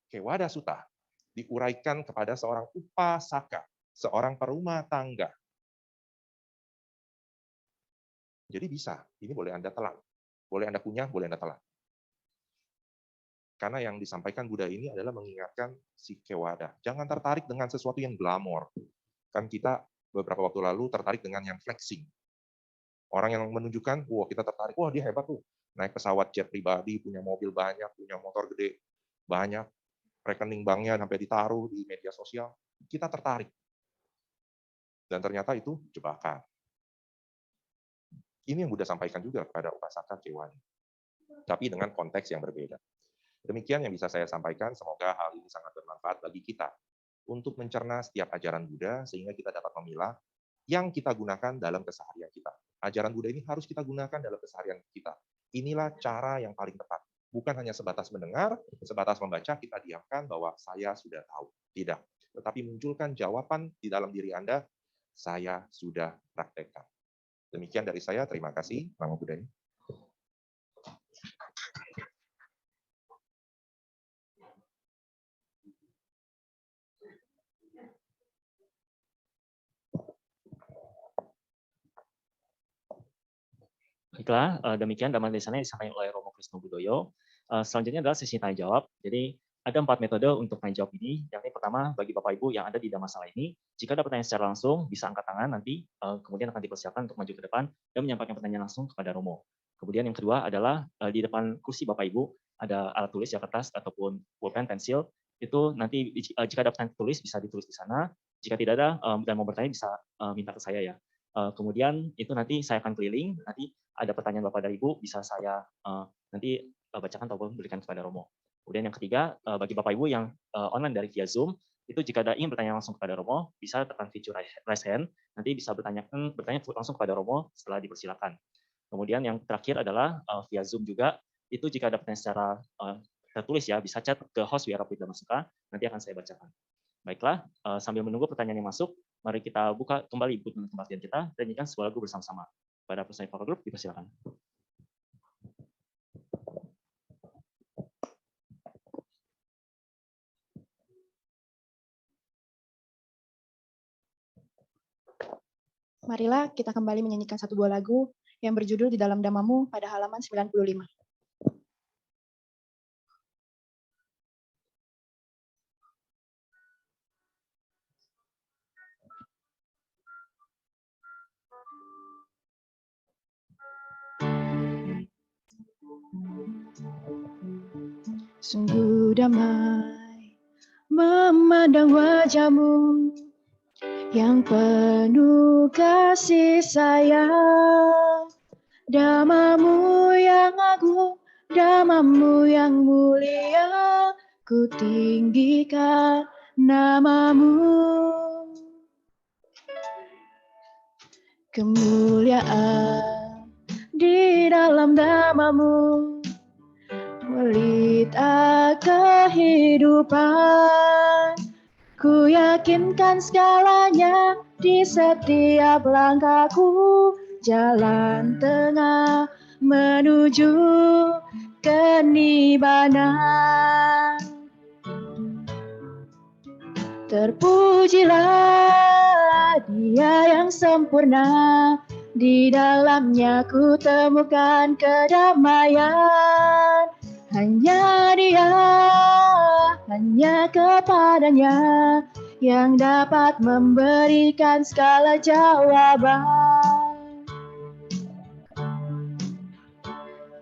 Kewada Sutta diuraikan kepada seorang upasaka, seorang perumah tangga. Jadi bisa, ini boleh Anda telan. Boleh Anda kunyah, boleh Anda telan. Karena yang disampaikan Buddha ini adalah mengingatkan si Kewada. Jangan tertarik dengan sesuatu yang glamor. Kan kita beberapa waktu lalu tertarik dengan yang flexing. Orang yang menunjukkan, wah kita tertarik, wah dia hebat tuh. Naik pesawat jet pribadi, punya mobil banyak, punya motor gede, banyak. Rekening banknya sampai ditaruh di media sosial. Kita tertarik. Dan ternyata itu jebakan. Ini yang Buddha sampaikan juga kepada upasaka Kewada. Tapi dengan konteks yang berbeda. Demikian yang bisa saya sampaikan, semoga hal ini sangat bermanfaat bagi kita untuk mencerna setiap ajaran Buddha sehingga kita dapat memilah yang kita gunakan dalam keseharian kita. Ajaran Buddha ini harus kita gunakan dalam keseharian kita. Inilah cara yang paling tepat. Bukan hanya sebatas mendengar, sebatas membaca, kita diamkan bahwa saya sudah tahu. Tidak. Tetapi munculkan jawaban di dalam diri Anda, saya sudah praktekkan. Demikian dari saya, terima kasih. Namo Buddhaya. Baiklah, demikian Dhamma Desana yang disampaikan oleh Romo Krisno Budoyo. Selanjutnya adalah sesi tanya jawab. Jadi ada 4 metode untuk tanya jawab ini. Yang ini pertama, bagi Bapak Ibu yang ada di Dhammasala ini, jika ada pertanyaan secara langsung, bisa angkat tangan nanti, kemudian akan dipersiapkan untuk maju ke depan dan menyampaikan pertanyaan langsung kepada Romo. Kemudian yang kedua adalah di depan kursi Bapak Ibu ada alat tulis ya, kertas ataupun pulpen, pensil. Itu nanti jika ada pertanyaan tulis bisa ditulis di sana. Jika tidak ada dan mau bertanya bisa minta ke saya ya. Kemudian itu nanti saya akan keliling, nanti ada pertanyaan Bapak dan Ibu bisa saya nanti bacakan ataupun berikan kepada Romo. Kemudian yang ketiga, bagi Bapak Ibu yang online dari via Zoom, itu jika ada ingin bertanya langsung kepada Romo, bisa tekan fitur raise hand, nanti bisa bertanya langsung kepada Romo setelah dipersilakan. Kemudian yang terakhir adalah via Zoom juga, itu jika ada pertanyaan secara tertulis ya, bisa chat ke host Wiyarapit Dhammasukha, nanti akan saya bacakan. Baiklah, sambil menunggu pertanyaan yang masuk, mari kita buka kembali buku kebaktian kita dan nyanyikan sebuah lagu bersama-sama. Pada personil vokal grup, dipersilakan. Marilah kita kembali menyanyikan satu buah lagu yang berjudul Di Dalam Dhammamu pada halaman 95. Sungguh damai memandang wajahmu yang penuh kasih sayang, Dhammamu yang agung, Dhammamu yang mulia, ku tinggikan namamu. Kemuliaan di dalam Dhammamu, pelita kehidupan, ku yakinkan segalanya di setiap langkahku, jalan tengah menuju kenibanan. Terpujilah Dia yang sempurna, di dalamnya ku temukan kedamaian. Hanya Dia, hanya kepadanya yang dapat memberikan segala jawaban.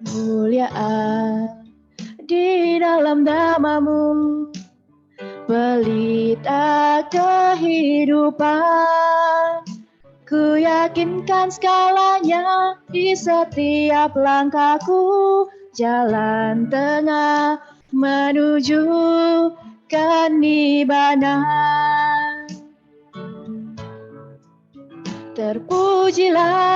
Kemuliaan di dalam Dhammamu, pelita kehidupan, ku yakinkan segalanya di setiap langkahku, jalan tengah menuju kenibanan. Terpujilah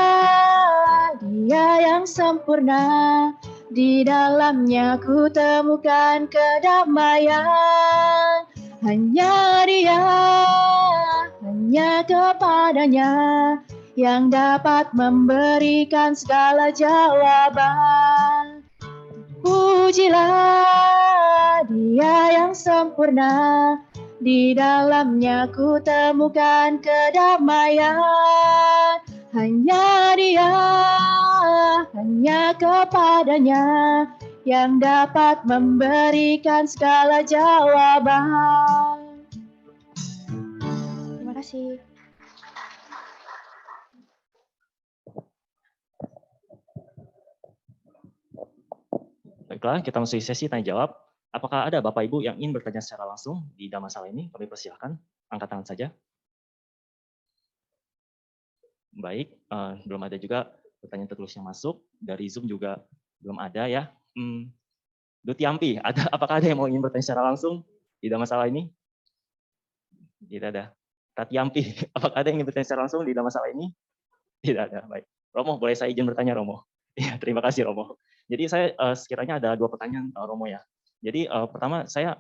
Dia yang sempurna, di dalamnya ku temukan kedamaian. Hanya Dia, hanya kepadanya yang dapat memberikan segala jawaban. Pujilah Dia yang sempurna, di dalamnya ku temukan kedamaian. Hanya Dia, hanya kepadanya yang dapat memberikan segala jawaban. Terima kasih. Baiklah, kita masuk sesi tanya jawab. Apakah ada Bapak Ibu yang ingin bertanya secara langsung di dalam masalah ini? Kami persilahkan, angkat tangan saja. Baik, belum ada juga pertanyaan tertulis yang masuk. Dari Zoom juga belum ada ya. Dutiampi, apakah ada yang mau ingin bertanya secara langsung di dalam masalah ini? Tidak ada. Tatiampi, apakah ada yang ingin bertanya secara langsung di dalam masalah ini? Tidak ada, baik. Romo, boleh saya izin bertanya, Romo? Ya, terima kasih, Romo. Jadi saya sekiranya ada 2 pertanyaan, Romo ya. Jadi pertama saya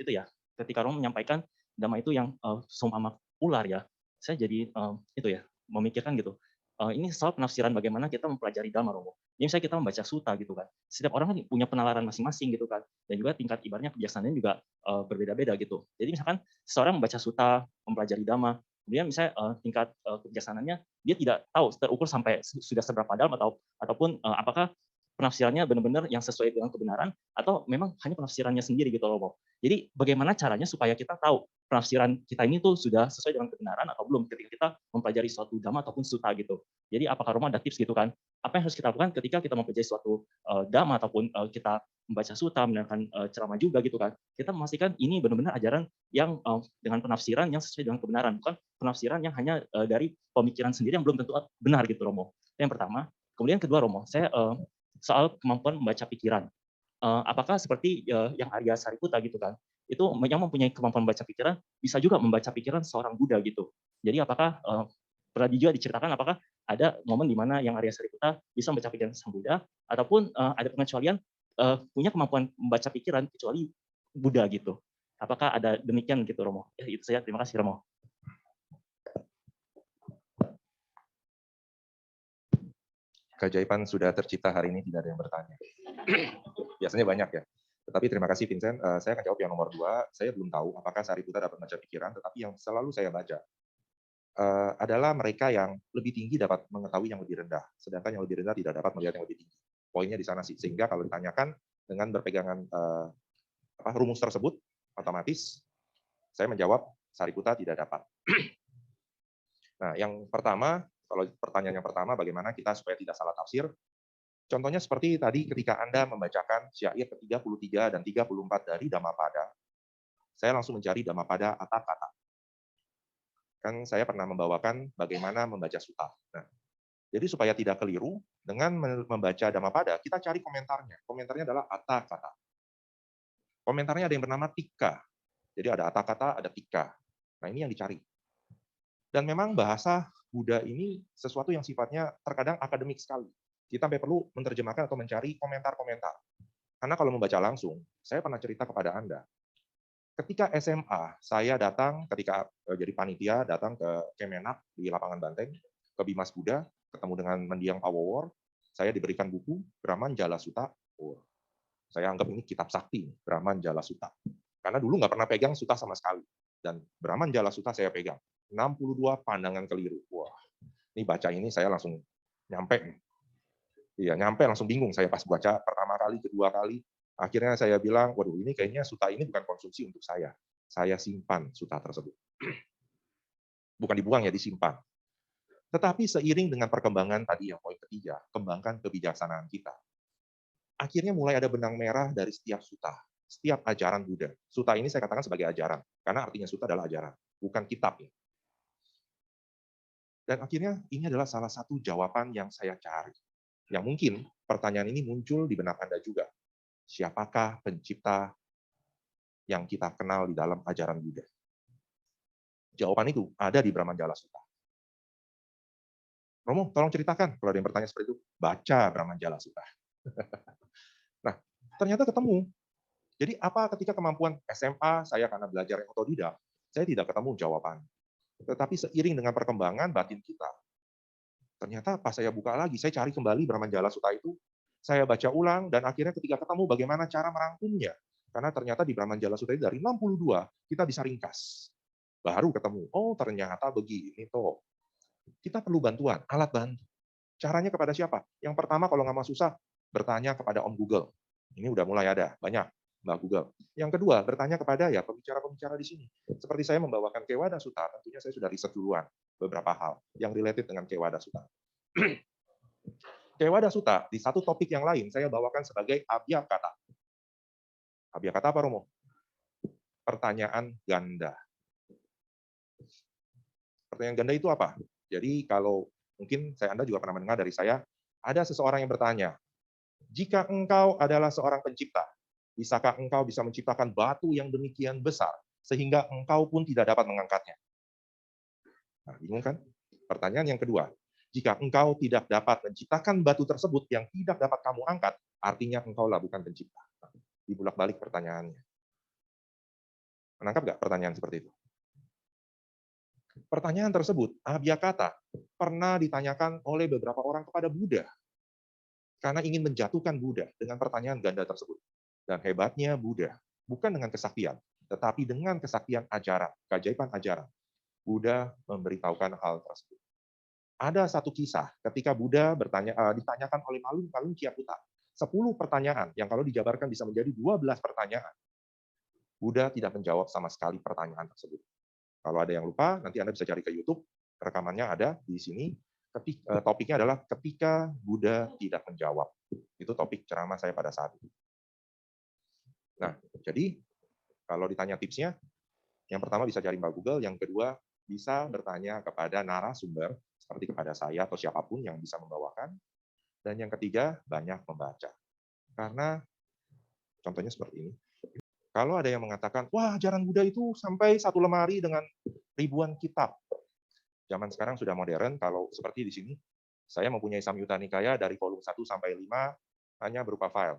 itu ya, ketika Romo menyampaikan dhamma itu yang seumpama ular ya, saya jadi itu ya, memikirkan gitu. Ini soal penafsiran bagaimana kita mempelajari dhamma, Romo. Jadi misalnya kita membaca suta gitu kan, setiap orang kan punya penalaran masing-masing gitu kan, dan juga tingkat ibaratnya kebijaksanaan juga berbeda-beda gitu. Jadi misalkan seseorang membaca suta, mempelajari dhamma, kemudian misalnya tingkat kebijaksanaannya dia tidak tahu terukur sampai sudah seberapa dalam ataupun apakah penafsirannya benar-benar yang sesuai dengan kebenaran atau memang hanya penafsirannya sendiri gitu loh. Jadi bagaimana caranya supaya kita tahu penafsiran kita ini tuh sudah sesuai dengan kebenaran atau belum ketika kita mempelajari suatu dhamma ataupun suta gitu. Jadi apakah Romo ada tips gitu kan? Apa yang harus kita lakukan ketika kita mempelajari suatu dhamma ataupun kita membaca suta, mendengarkan ceramah juga gitu kan? Kita memastikan ini benar-benar ajaran yang dengan penafsiran yang sesuai dengan kebenaran, bukan penafsiran yang hanya dari pemikiran sendiri yang belum tentu benar gitu Romo. Yang pertama. Kemudian kedua Romo, saya soal kemampuan membaca pikiran. Apakah seperti yang Arya Sariputta gitu kan, itu yang mempunyai kemampuan membaca pikiran, bisa juga membaca pikiran seorang Buddha gitu. Jadi apakah pernah juga diceritakan apakah ada momen di mana yang Arya Sariputta bisa membaca pikiran sang Buddha, ataupun ada pengecualian punya kemampuan membaca pikiran kecuali Buddha gitu. Apakah ada demikian gitu Romo? Ya, itu saja, terima kasih Romo. Keajaiban sudah tercipta hari ini, tidak ada yang bertanya. Biasanya banyak ya. Tetapi terima kasih Vincent. Saya akan jawab yang nomor 2. Saya belum tahu apakah Sariputta dapat baca pikiran, tetapi yang selalu saya baca adalah mereka yang lebih tinggi dapat mengetahui yang lebih rendah, sedangkan yang lebih rendah tidak dapat melihat yang lebih tinggi. Poinnya di sana sih. Sehingga kalau ditanyakan dengan berpegangan rumus tersebut, otomatis saya menjawab Sariputta tidak dapat. Nah, yang pertama, kalau pertanyaan yang pertama, bagaimana kita supaya tidak salah tafsir? Contohnya seperti tadi ketika Anda membacakan syair ke-33 dan 34 dari Dhammapada, saya langsung mencari Dhammapada kata-kata. Kan saya pernah membawakan bagaimana membaca suta. Nah, jadi supaya tidak keliru, dengan membaca Dhammapada, kita cari komentarnya. Komentarnya adalah kata-kata. Komentarnya ada yang bernama tika. Jadi ada kata-kata, ada tika. Nah, ini yang dicari. Dan memang bahasa Buddha ini sesuatu yang sifatnya terkadang akademik sekali. Kita sampai perlu menerjemahkan atau mencari komentar-komentar. Karena kalau membaca langsung, saya pernah cerita kepada Anda. Ketika SMA, saya datang ketika jadi panitia, datang ke Kemenak di lapangan Banteng, ke Bimas Buddha, ketemu dengan Mendiang Pawowor, saya diberikan buku Brahman Jala Sutta. Saya anggap ini kitab sakti, Brahman Jala Sutta. Karena dulu nggak pernah pegang sutta sama sekali. Dan Brahman Jala Sutta saya pegang. 62 pandangan keliru. Wah, ini baca ini saya langsung nyampe. Iya, nyampe langsung bingung saya pas baca pertama kali, kedua kali. Akhirnya saya bilang, waduh ini kayaknya sutta ini bukan konsumsi untuk saya. Saya simpan sutta tersebut. Bukan dibuang ya, disimpan. Tetapi seiring dengan perkembangan tadi yang poin ketiga, kembangkan kebijaksanaan kita. Akhirnya mulai ada benang merah dari setiap sutta, setiap ajaran Buddha. Sutta ini saya katakan sebagai ajaran, karena artinya sutta adalah ajaran, bukan kitab. Ya. Dan akhirnya ini adalah salah satu jawaban yang saya cari. Yang mungkin pertanyaan ini muncul di benak Anda juga. Siapakah pencipta yang kita kenal di dalam ajaran Buddha? Jawaban itu ada di Brahman Jala Sutta. Romo, tolong ceritakan kalau ada yang bertanya seperti itu. Baca Brahman Jala Sutta. Nah, ternyata ketemu. Jadi apa ketika kemampuan SMA saya karena belajar yang otodidak, saya tidak ketemu jawaban. Tetapi seiring dengan perkembangan batin kita, ternyata pas saya buka lagi, saya cari kembali Brahmanjala Sutta itu, saya baca ulang, dan akhirnya ketika ketemu bagaimana cara merangkumnya. Karena ternyata di Brahmanjala Sutta itu dari 62, kita bisa ringkas. Baru ketemu, oh ternyata begini toh. Kita perlu bantuan, alat bantu. Caranya kepada siapa? Yang pertama kalau nggak mau susah, bertanya kepada Om Google. Ini udah mulai ada, banyak. Mbak Google. Yang kedua, bertanya kepada ya pembicara-pembicara di sini. Seperti saya membawakan Kewada Sutta, tentunya saya sudah riset duluan beberapa hal yang related dengan Kewada Sutta. Kewada Sutta di satu topik yang lain saya bawakan sebagai Abhyakata. Abhyakata apa, Romo? Pertanyaan ganda. Pertanyaan ganda itu apa? Jadi kalau mungkin Anda juga pernah mendengar dari saya, ada seseorang yang bertanya, jika engkau adalah seorang pencipta, bisakah engkau bisa menciptakan batu yang demikian besar, sehingga engkau pun tidak dapat mengangkatnya? Nah, bingung kan? Pertanyaan yang kedua, jika engkau tidak dapat menciptakan batu tersebut yang tidak dapat kamu angkat, artinya engkaulah bukan pencipta. Dibulak-balik pertanyaannya. Menangkap nggak pertanyaan seperti itu? Pertanyaan tersebut, Abhyakata, pernah ditanyakan oleh beberapa orang kepada Buddha. Karena ingin menjatuhkan Buddha dengan pertanyaan ganda tersebut. Dan hebatnya Buddha, bukan dengan kesaktian, tetapi dengan kesaktian ajaran, keajaiban ajaran. Buddha memberitahukan hal tersebut. Ada satu kisah ketika Buddha ditanyakan oleh Malum Ciaputa. 10 pertanyaan yang kalau dijabarkan bisa menjadi 12 pertanyaan. Buddha tidak menjawab sama sekali pertanyaan tersebut. Kalau ada yang lupa, nanti Anda bisa cari ke YouTube. Rekamannya ada di sini. Topiknya adalah ketika Buddha tidak menjawab. Itu topik ceramah saya pada saat itu. Nah, jadi kalau ditanya tipsnya, yang pertama bisa cari Mbak Google, yang kedua bisa bertanya kepada narasumber, seperti kepada saya atau siapapun yang bisa membawakan, dan yang ketiga, banyak membaca. Karena contohnya seperti ini. Kalau ada yang mengatakan, wah ajaran Buddha itu sampai 1 lemari dengan ribuan kitab. Zaman sekarang sudah modern, kalau seperti di sini, saya mempunyai Samyutta Nikaya dari volume 1 sampai 5, hanya berupa file.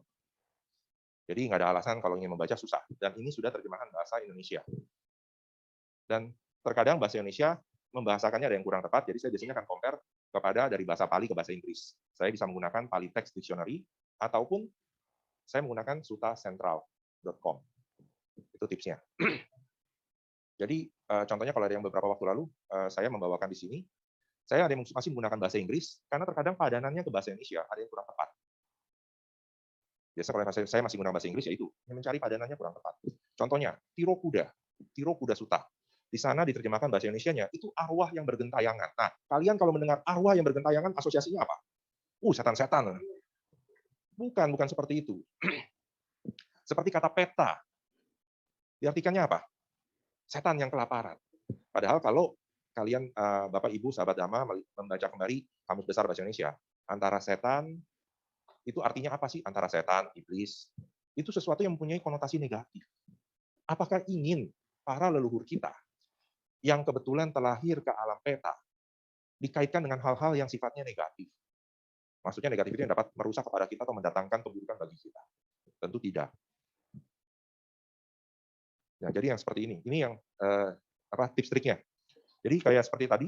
Jadi nggak ada alasan kalau ingin membaca susah. Dan ini sudah terjemahan bahasa Indonesia. Dan terkadang bahasa Indonesia membahasakannya ada yang kurang tepat, jadi saya biasanya akan compare kepada dari bahasa Pali ke bahasa Inggris. Saya bisa menggunakan Pali Text Dictionary, ataupun saya menggunakan sutacentral.com. Itu tipsnya. Jadi contohnya kalau ada yang beberapa waktu lalu saya membawakan di sini, saya ada yang masih menggunakan bahasa Inggris karena terkadang padanannya ke bahasa Indonesia ada yang kurang tepat. Biasa kalau saya masih menggunakan bahasa Inggris yaitu yang mencari padanannya kurang tepat. Contohnya Tirokuda Sutta. Di sana diterjemahkan bahasa Indonesianya itu arwah yang bergentayangan. Nah, kalian kalau mendengar arwah yang bergentayangan asosiasinya apa? Setan-setan. Bukan seperti itu. Seperti kata peta. Diartikannya apa? Setan yang kelaparan. Padahal kalau kalian, Bapak, Ibu, sahabat Dhamma, membaca kembali Kamus Besar Bahasa Indonesia, antara setan, itu artinya apa sih? Antara setan, iblis, itu sesuatu yang mempunyai konotasi negatif. Apakah ingin para leluhur kita yang kebetulan terlahir ke alam peta, dikaitkan dengan hal-hal yang sifatnya negatif? Maksudnya negatif itu yang dapat merusak kepada kita atau mendatangkan keburukan bagi kita? Tentu tidak. Nah, jadi yang seperti ini yang tips triknya. Jadi kayak seperti tadi,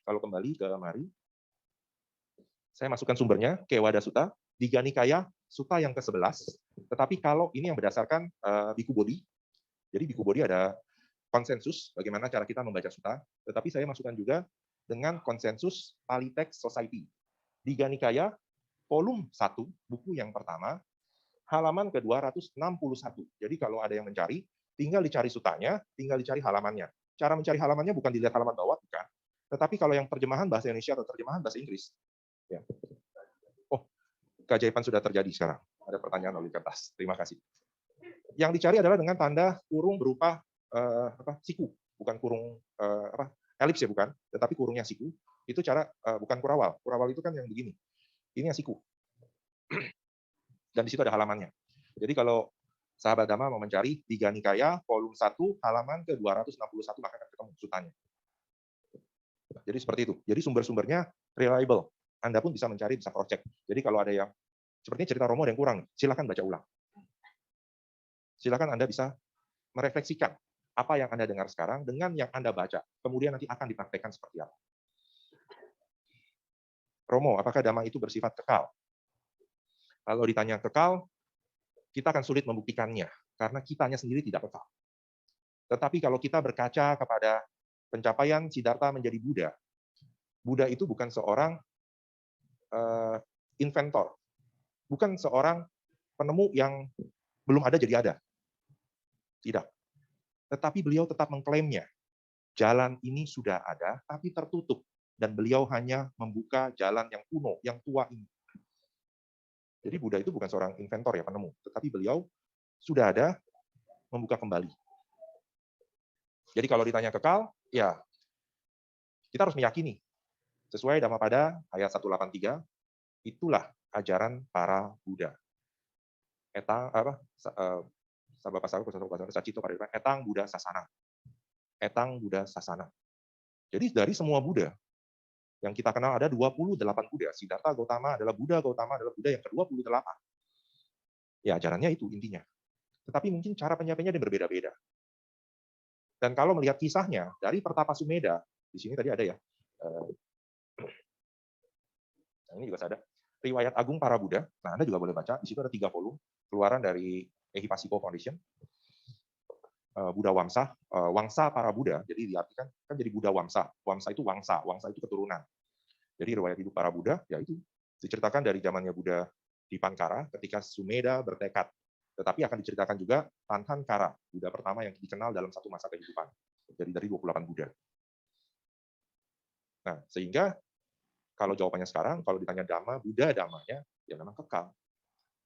kalau kembali ke mari, saya masukkan sumbernya, Kewada Sutta, Digha Nikaya, Sutta yang ke-11. Tetapi kalau ini yang berdasarkan Bhikkhu Bodhi, jadi Bhikkhu Bodhi ada konsensus bagaimana cara kita membaca Sutta, tetapi saya masukkan juga dengan konsensus Pali Text Society. Digha Nikaya, volume 1, buku yang pertama, halaman ke-261. Jadi kalau ada yang mencari, tinggal dicari sutanya, tinggal dicari halamannya. Cara mencari halamannya bukan dilihat halaman bawah, bukan. Tetapi kalau yang terjemahan bahasa Indonesia atau terjemahan bahasa Inggris, ya. Oh, keajaiban sudah terjadi sekarang. Ada pertanyaan oleh kertas. Terima kasih. Yang dicari adalah dengan tanda kurung berupa siku, bukan kurung elips ya, bukan, tetapi kurungnya siku. Itu cara bukan kurawal. Kurawal itu kan yang begini. Ini yang siku. Dan di situ ada halamannya. Jadi kalau sahabat Dhamma mau mencari Digha Nikaya volume 1 halaman ke-261 maka akan ketemu sutanya. Jadi seperti itu. Jadi sumber-sumbernya reliable. Anda pun bisa mencari, bisa cross check. Jadi kalau ada yang sepertinya cerita Romo ada yang kurang, silakan baca ulang. Silakan Anda bisa merefleksikan apa yang Anda dengar sekarang dengan yang Anda baca, kemudian nanti akan dipraktekkan seperti apa. Romo, apakah Dhamma itu bersifat kekal? Kalau ditanya kekal, kita akan sulit membuktikannya, karena kitanya sendiri tidak kekal. Tetapi kalau kita berkaca kepada pencapaian Siddhartha menjadi Buddha, Buddha itu bukan seorang inventor, bukan seorang penemu yang belum ada jadi ada. Tidak. Tetapi beliau tetap mengklaimnya. Jalan ini sudah ada, tapi tertutup. Dan beliau hanya membuka jalan yang kuno, yang tua ini. Jadi Buddha itu bukan seorang inventor ya, penemu. Tetapi beliau sudah ada, membuka kembali. Jadi kalau ditanya kekal, ya kita harus meyakini. Sesuai Dhammapada ayat 183, itulah ajaran para Buddha. Etang etang Buddha sasana. Etang Buddha sasana. Jadi dari semua Buddha yang kita kenal ada 28 Buddha. Siddhartha Gautama adalah Buddha yang ke-28. Ya, ajarannya itu intinya. Tetapi mungkin cara penyampaiannya berbeda-beda. Dan kalau melihat kisahnya dari Pertapa Sumedha, di sini tadi ada ya. Ini juga ada. Riwayat Agung Para Buddha. Nah, Anda juga boleh baca. Di situ ada 3 volume. Keluaran dari Ehipassiko Foundation. Buddha Wamsa. Wangsa para Buddha. Jadi diartikan kan jadi Buddha Wamsa. Wamsa itu wangsa. Wangsa itu keturunan. Jadi riwayat hidup para Buddha, ya itu diceritakan dari zamannya Buddha di Pankara ketika Sumedha bertekad. Tetapi akan diceritakan juga Tanhankara, Buddha pertama yang dikenal dalam satu masa kehidupan. Jadi dari 28 Buddha. Nah, sehingga kalau jawabannya sekarang, kalau ditanya Dhamma, Buddha Dhammanya, ya memang kekal.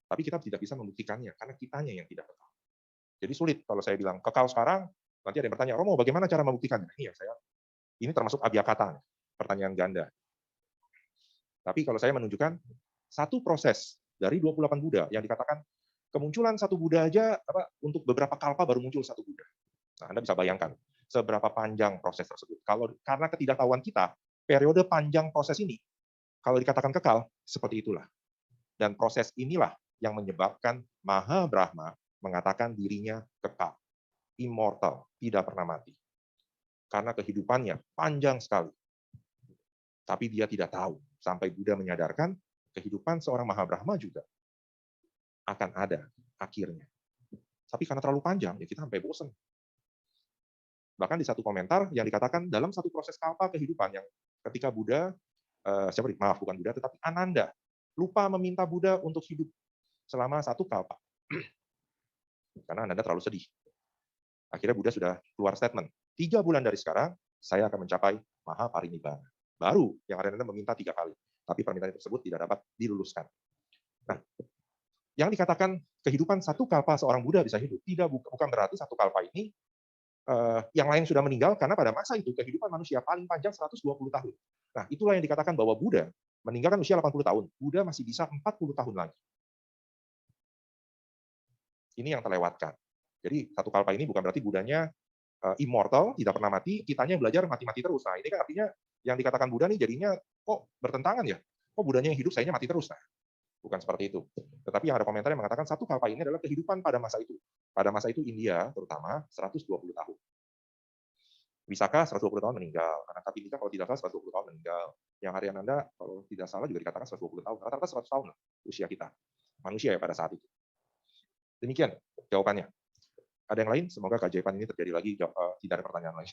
Tapi kita tidak bisa membuktikannya, karena kitanya yang tidak kekal. Jadi sulit kalau saya bilang kekal sekarang, nanti ada yang bertanya, Romo, bagaimana cara membuktikannya? Ini termasuk abiyakata, pertanyaan ganda. Tapi kalau saya menunjukkan satu proses dari 28 Buddha yang dikatakan kemunculan satu Buddha aja untuk beberapa kalpa baru muncul satu Buddha. Nah, Anda bisa bayangkan seberapa panjang proses tersebut. Karena ketidaktahuan kita, periode panjang proses ini kalau dikatakan kekal seperti itulah. Dan proses inilah yang menyebabkan Maha Brahma mengatakan dirinya kekal, immortal, tidak pernah mati. Karena kehidupannya panjang sekali. Tapi dia tidak tahu. Sampai Buddha menyadarkan, kehidupan seorang Mahabrahma juga akan ada akhirnya. Tapi karena terlalu panjang, ya kita sampai bosan. Bahkan di satu komentar yang dikatakan dalam satu proses kalpa kehidupan yang ketika Buddha, bukan Buddha, tetapi Ananda, lupa meminta Buddha untuk hidup selama satu kalpa. Karena Ananda terlalu sedih. Akhirnya Buddha sudah keluar statement, 3 bulan dari sekarang, saya akan mencapai Maha Parinibbana. Baru yang Ananda meminta 3 kali. Tapi permintaan tersebut tidak dapat diluluskan. Nah, yang dikatakan kehidupan satu kalpa seorang Buddha bisa hidup, bukan berarti satu kalpa ini yang lain sudah meninggal, karena pada masa itu kehidupan manusia paling panjang 120 tahun. Nah, itulah yang dikatakan bahwa Buddha meninggalkan usia 80 tahun. Buddha masih bisa 40 tahun lagi. Ini yang terlewatkan. Jadi satu kalpa ini bukan berarti Buddhanya immortal, tidak pernah mati, kitanya belajar mati-mati terus. Nah, ini kan artinya yang dikatakan Buddha nih jadinya kok bertentangan ya? Kok Buddhanya yang hidup, sayanya mati terus? Nah, bukan seperti itu. Tetapi yang ada komentar yang mengatakan satu kalpa ini adalah kehidupan pada masa itu. Pada masa itu India terutama 120 tahun. Bisakah 120 tahun meninggal? Karena Kapindika kalau tidak salah 120 tahun meninggal. Yang Hari Ananda kalau tidak salah juga dikatakan 120 tahun. Rata-rata 100 tahun lah usia kita. Manusia ya pada saat itu. Demikian jawabannya. Ada yang lain? Semoga keajaiban ini terjadi lagi. Tidak ada pertanyaan lain.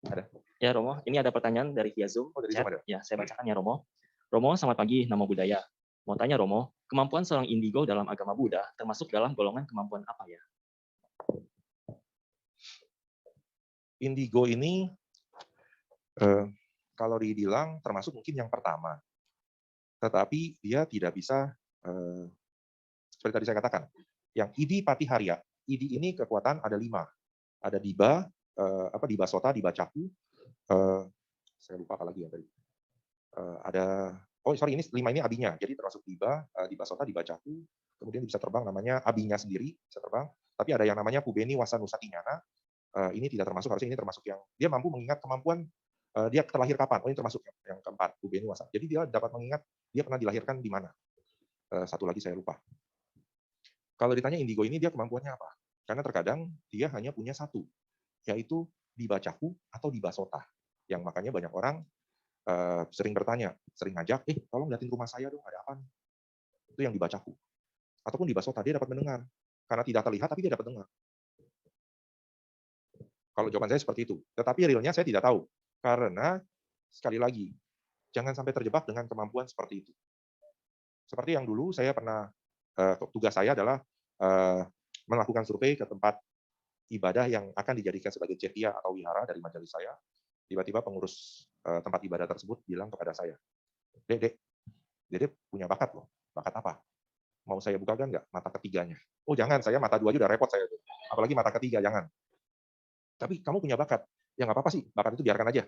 Ada? Ya Romo, ini ada pertanyaan dari via Zoom. Oh, dari Zoom ada? Ya, saya bacakan ya Romo. Romo, selamat pagi, Namo Buddhaya. Mau tanya Romo, kemampuan seorang indigo dalam agama Buddha termasuk dalam golongan kemampuan apa ya? Indigo ini kalau dibilang termasuk mungkin yang pertama. Tetapi dia tidak bisa seperti tadi saya katakan. Yang Idi Patiharya, Idi ini kekuatan ada 5. Ada Diba, Diba Sota, Diba Caku, saya lupa apa lagi ya tadi. Ini 5 ini abinya. Jadi termasuk Diba, Diba Sota, Diba Caku, kemudian bisa terbang namanya abinya sendiri, bisa terbang. Tapi ada yang namanya Pubeni Wasanusatinyana, ini tidak termasuk, harusnya ini termasuk yang dia mampu mengingat kemampuan dia terlahir kapan. Ini termasuk yang keempat, Pubeni Wasa. Jadi dia dapat mengingat dia pernah dilahirkan di mana. Satu lagi saya lupa. Kalau ditanya indigo ini dia kemampuannya apa? Karena terkadang dia hanya punya satu, yaitu di Bacaku atau di Basota. Yang makanya banyak orang sering bertanya, sering ngajak, tolong liatin rumah saya dong, ada apa nih? Itu yang di Bacaku. Ataupun di Basota, dia dapat mendengar. Karena tidak terlihat, tapi dia dapat dengar. Kalau jawaban saya seperti itu. Tetapi realnya saya tidak tahu. Karena, sekali lagi, jangan sampai terjebak dengan kemampuan seperti itu. Seperti yang dulu saya pernah, tugas saya adalah melakukan survei ke tempat ibadah yang akan dijadikan sebagai cetia atau wihara dari majelis saya. Tiba-tiba pengurus tempat ibadah tersebut bilang kepada saya, Dek, Dede punya bakat loh. Bakat apa? Mau saya bukakan nggak mata ketiganya? Oh jangan, saya mata dua aja udah repot saya. Apalagi mata ketiga, jangan. Tapi kamu punya bakat. Ya nggak apa-apa sih, bakat itu biarkan aja.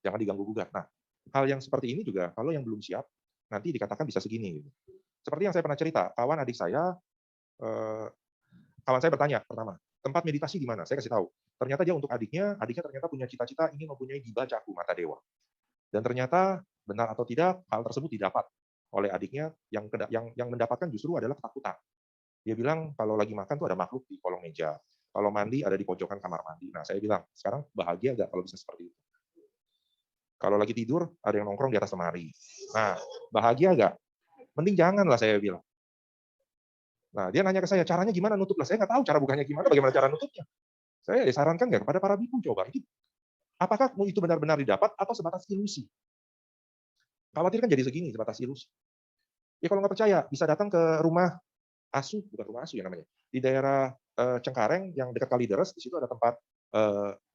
Jangan diganggu-gugat. Nah, hal yang seperti ini juga, kalau yang belum siap, nanti dikatakan bisa segini. Gitu. Seperti yang saya pernah cerita, kawan adik saya, kawan saya bertanya pertama, tempat meditasi di mana? Saya kasih tahu. Ternyata dia untuk adiknya ternyata punya cita-cita ingin mempunyai di Bacaku, mata dewa. Dan ternyata benar atau tidak, hal tersebut didapat oleh adiknya yang mendapatkan justru adalah ketakutan. Dia bilang kalau lagi makan tuh ada makhluk di kolong meja. Kalau mandi ada di pojokan kamar mandi. Nah, saya bilang, sekarang bahagia nggak kalau bisa seperti itu? Kalau lagi tidur, ada yang nongkrong di atas lemari. Nah, bahagia nggak? Mending jangan lah, saya bilang. Nah, dia nanya ke saya, caranya gimana nutup? Lah, saya nggak tahu cara bukanya gimana, bagaimana cara nutupnya. Saya disarankan nggak kepada para biku, coba. Apakah itu benar-benar didapat atau sebatas ilusi? Khawatir kan jadi segini, sebatas ilusi. Ya kalau nggak percaya, bisa datang ke rumah asuh, bukan rumah asuh ya namanya, di daerah Cengkareng yang dekat Kalideres, di situ ada tempat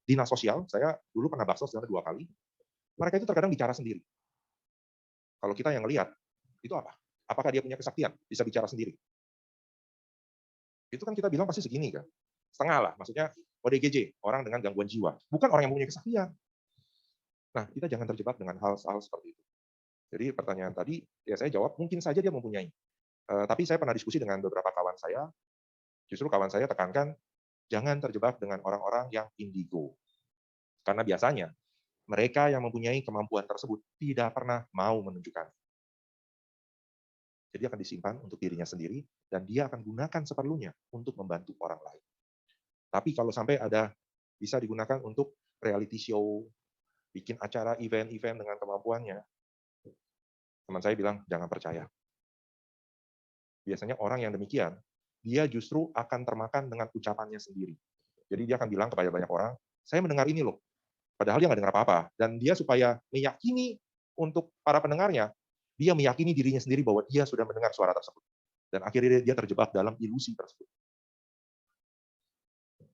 dinas sosial. Saya dulu pernah bakso sebenarnya 2 kali. Mereka itu terkadang bicara sendiri. Kalau kita yang lihat, itu apa? Apakah dia punya kesaktian? Bisa bicara sendiri? Itu kan kita bilang pasti segini kan. Setengah lah, maksudnya ODGJ, orang dengan gangguan jiwa. Bukan orang yang punya kesaktian. Nah, kita jangan terjebak dengan hal-hal seperti itu. Jadi pertanyaan tadi, ya saya jawab, mungkin saja dia mempunyai. Tapi saya pernah diskusi dengan beberapa kawan saya, justru kawan saya tekankan, jangan terjebak dengan orang-orang yang indigo. Karena biasanya, mereka yang mempunyai kemampuan tersebut tidak pernah mau menunjukkan. Jadi akan disimpan untuk dirinya sendiri, dan dia akan gunakan seperlunya untuk membantu orang lain. Tapi kalau sampai ada bisa digunakan untuk reality show, bikin acara event-event dengan kemampuannya, teman saya bilang, jangan percaya. Biasanya orang yang demikian, dia justru akan termakan dengan ucapannya sendiri. Jadi dia akan bilang kepada banyak orang, saya mendengar ini loh. Padahal dia nggak dengar apa-apa. Dan dia supaya meyakini untuk para pendengarnya, dia meyakini dirinya sendiri bahwa dia sudah mendengar suara tersebut. Dan akhirnya dia terjebak dalam ilusi tersebut.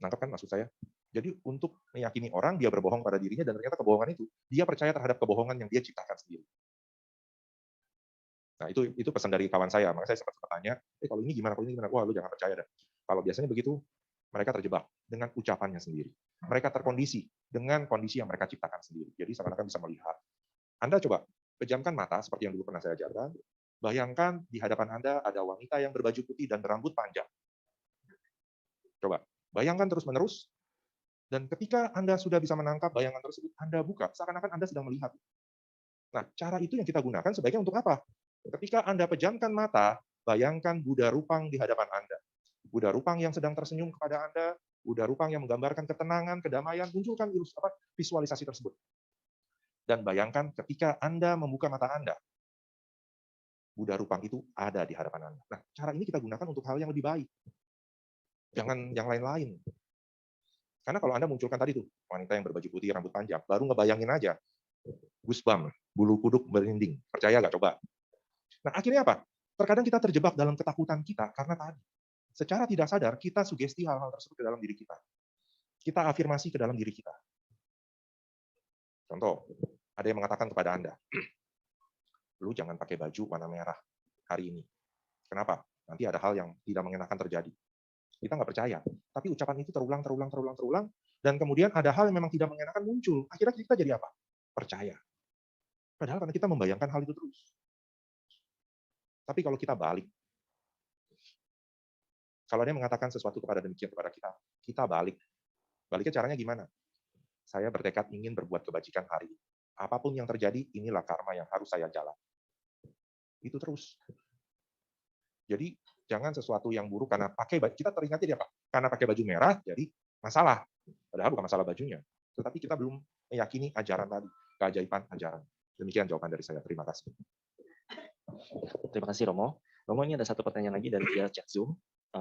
Nangkep kan maksud saya? Jadi untuk meyakini orang, dia berbohong pada dirinya, dan ternyata kebohongan itu, dia percaya terhadap kebohongan yang dia ciptakan sendiri. Nah, itu pesan dari kawan saya. Makanya saya sempat bertanya, kalau ini gimana, kalau ini gimana? Wah, lu jangan percaya dah. Kalau biasanya begitu, mereka terjebak dengan ucapannya sendiri. Mereka terkondisi dengan kondisi yang mereka ciptakan sendiri. Jadi seakan-akan bisa melihat. Anda coba pejamkan mata, seperti yang dulu pernah saya ajarkan. Bayangkan di hadapan Anda ada wanita yang berbaju putih dan berambut panjang. Coba, bayangkan terus-menerus. Dan ketika Anda sudah bisa menangkap bayangan tersebut, Anda buka, seakan-akan Anda sedang melihat. Nah, cara itu yang kita gunakan sebaiknya untuk apa? Ketika Anda pejamkan mata, bayangkan Buddha Rupang di hadapan Anda. Buddha Rupang yang sedang tersenyum kepada Anda, Buddha Rupang yang menggambarkan ketenangan, kedamaian, munculkan visualisasi tersebut. Dan bayangkan ketika Anda membuka mata Anda, Buddha Rupang itu ada di hadapan Anda. Nah, cara ini kita gunakan untuk hal yang lebih baik. Jangan yang lain-lain. Karena kalau Anda munculkan tadi tuh, wanita yang berbaju putih, rambut panjang, baru ngebayangin aja, goosebumps, bulu kuduk merinding. Percaya nggak? Coba. Nah, akhirnya apa? Terkadang kita terjebak dalam ketakutan kita karena tadi, secara tidak sadar kita sugesti hal-hal tersebut ke dalam diri kita. Kita afirmasi ke dalam diri kita. Contoh, ada yang mengatakan kepada Anda, lu jangan pakai baju warna merah hari ini. Kenapa? Nanti ada hal yang tidak mengenakan terjadi. Kita nggak percaya. Tapi ucapan itu terulang, dan kemudian ada hal yang memang tidak mengenakan muncul. Akhirnya kita jadi apa? Percaya. Padahal karena kita membayangkan hal itu terus. Tapi kalau kita balik, kalau dia mengatakan sesuatu kepada demikian kepada kita, kita balik. Baliknya caranya gimana? Saya bertekad ingin berbuat kebajikan hari ini. Apapun yang terjadi, inilah karma yang harus saya jalan. Itu terus. Jadi Jangan sesuatu yang buruk karena pakai baju, kita teringatnya dia apa? Karena pakai baju merah, jadi masalah. Padahal bukan masalah bajunya. Tetapi kita belum meyakini ajaran tadi, keajaiban ajaran. Demikian jawaban dari saya. Terima kasih. Terima kasih Romo. Romo, ini ada satu pertanyaan lagi dari via chat Zoom.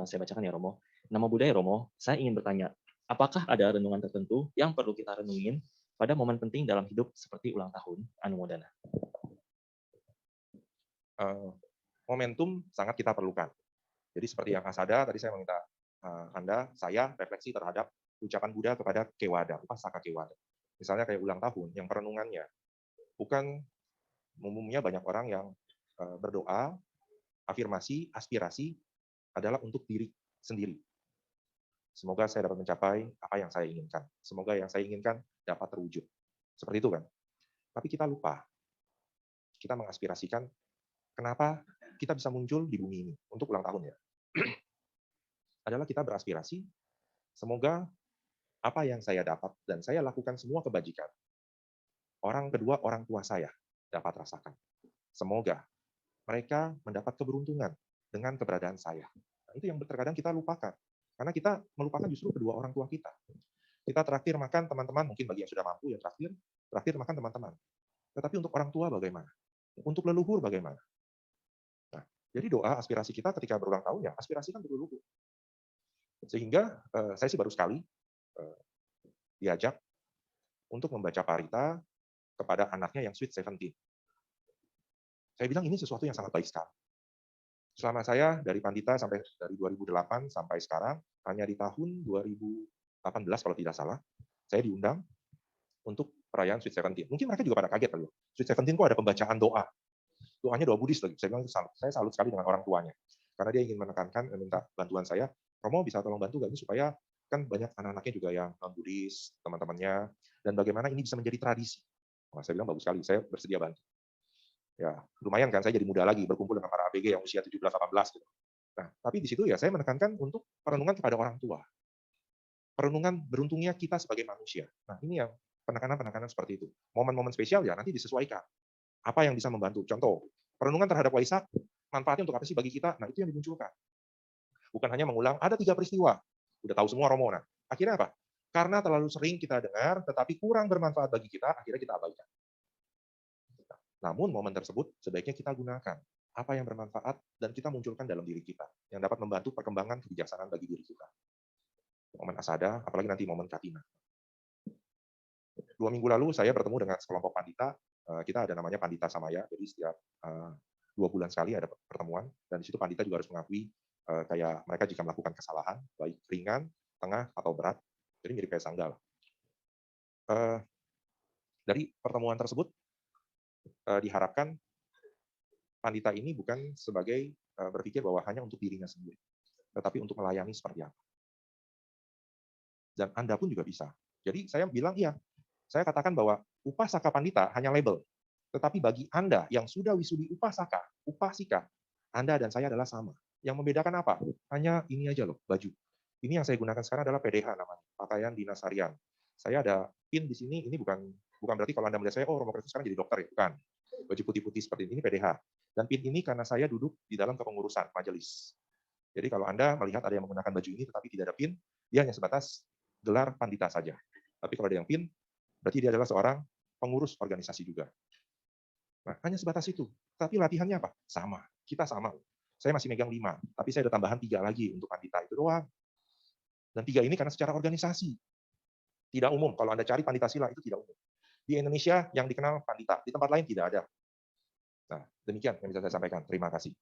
Saya bacakan ya Romo. Nama budaya Romo, saya ingin bertanya, apakah ada renungan tertentu yang perlu kita renungin pada momen penting dalam hidup seperti ulang tahun Anumodana? Momentum sangat kita perlukan. Jadi seperti yang Asada, tadi saya meminta saya refleksi terhadap ucapan Buddha kepada Kewada, upasaka Kewada. Misalnya kayak ulang tahun, yang perenungannya. Bukan umumnya banyak orang yang berdoa, afirmasi, aspirasi adalah untuk diri sendiri. Semoga saya dapat mencapai apa yang saya inginkan. Semoga yang saya inginkan dapat terwujud. Seperti itu kan. Tapi kita lupa. Kita mengaspirasikan kenapa kita bisa muncul di bumi ini untuk ulang tahun ya. Adalah kita beraspirasi, semoga apa yang saya dapat dan saya lakukan semua kebajikan. Orang kedua, orang tua saya dapat rasakan. Semoga mereka mendapat keberuntungan dengan keberadaan saya. Nah, itu yang terkadang kita lupakan. Karena kita melupakan justru kedua orang tua kita. Kita traktir makan teman-teman, mungkin bagi yang sudah mampu ya traktir makan teman-teman. Tetapi untuk orang tua bagaimana? Untuk leluhur bagaimana? Nah, jadi doa aspirasi kita ketika berulang tahun ya, aspirasikan untuk leluhur. Sehingga saya sih baru sekali diajak untuk membaca parita kepada anaknya yang sweet 17. Saya bilang ini sesuatu yang sangat baik sekali. Selama saya dari Pandita sampai dari 2008 sampai sekarang, hanya di tahun 2018 kalau tidak salah, saya diundang untuk perayaan Sweet 17. Mungkin mereka juga pada kaget kali ya. Sweet 17 kok ada pembacaan doa. Doanya doa Buddhis lagi. Saya bilang saya salut sekali dengan orang tuanya. Karena dia ingin menekankan, minta bantuan saya, Romo bisa tolong bantu gak ini supaya kan banyak anak-anaknya juga yang non-Buddhis, teman-temannya, dan bagaimana ini bisa menjadi tradisi. Nah, saya bilang bagus sekali, saya bersedia bantu. Ya, lumayan kan saya jadi muda lagi berkumpul dengan para ABG yang usia 17-18 gitu. Nah, tapi di situ ya saya menekankan untuk perenungan kepada orang tua. Perenungan beruntungnya kita sebagai manusia. Nah, ini yang penekanan-penekanan seperti itu. Momen-momen spesial ya nanti disesuaikan. Apa yang bisa membantu? Contoh, perenungan terhadap Waisak, manfaatnya untuk apa sih bagi kita? Nah, itu yang dimunculkan. Bukan hanya mengulang, ada 3 peristiwa. Udah tahu semua Romo. Nah, akhirnya apa? Karena terlalu sering kita dengar, tetapi kurang bermanfaat bagi kita, akhirnya kita abaikan. Namun momen tersebut sebaiknya kita gunakan apa yang bermanfaat dan kita munculkan dalam diri kita yang dapat membantu perkembangan kebijaksanaan bagi diri kita. Momen Asada, apalagi nanti momen Katina. 2 minggu lalu saya bertemu dengan sekelompok pandita. Kita ada namanya Pandita Samaya, jadi setiap 2 bulan sekali ada pertemuan dan di situ pandita juga harus mengakui kayak mereka jika melakukan kesalahan baik ringan, tengah atau berat, jadi mirip kayak sanggal. Dari pertemuan tersebut diharapkan pandita ini bukan sebagai berpikir bahwa hanya untuk dirinya sendiri, tetapi untuk melayani seperti apa. Dan Anda pun juga bisa. Jadi saya bilang iya, saya katakan bahwa upasaka pandita hanya label, tetapi bagi Anda yang sudah wisudi upasaka, upasika, Anda dan saya adalah sama. Yang membedakan apa? Hanya ini aja loh, baju. Ini yang saya gunakan sekarang adalah PDH namanya, pakaian dinas harian. Saya ada pin di sini, ini bukan berarti kalau Anda melihat saya, oh Romo Kristus sekarang jadi dokter ya, bukan. Baju putih-putih seperti ini PDH. Dan pin ini karena saya duduk di dalam kepengurusan majelis. Jadi kalau Anda melihat ada yang menggunakan baju ini tetapi tidak ada pin, dia hanya sebatas gelar pandita saja. Tapi kalau ada yang pin, berarti dia adalah seorang pengurus organisasi juga. Nah, hanya sebatas itu. Tapi latihannya apa? Sama. Kita sama. Saya masih megang 5, tapi saya ada tambahan 3 lagi untuk pandita itu doang. Dan 3 ini karena secara organisasi. Tidak umum. Kalau Anda cari pandita sila itu tidak umum. Di Indonesia yang dikenal pandita, di tempat lain tidak ada. Nah, demikian yang bisa saya sampaikan. Terima kasih.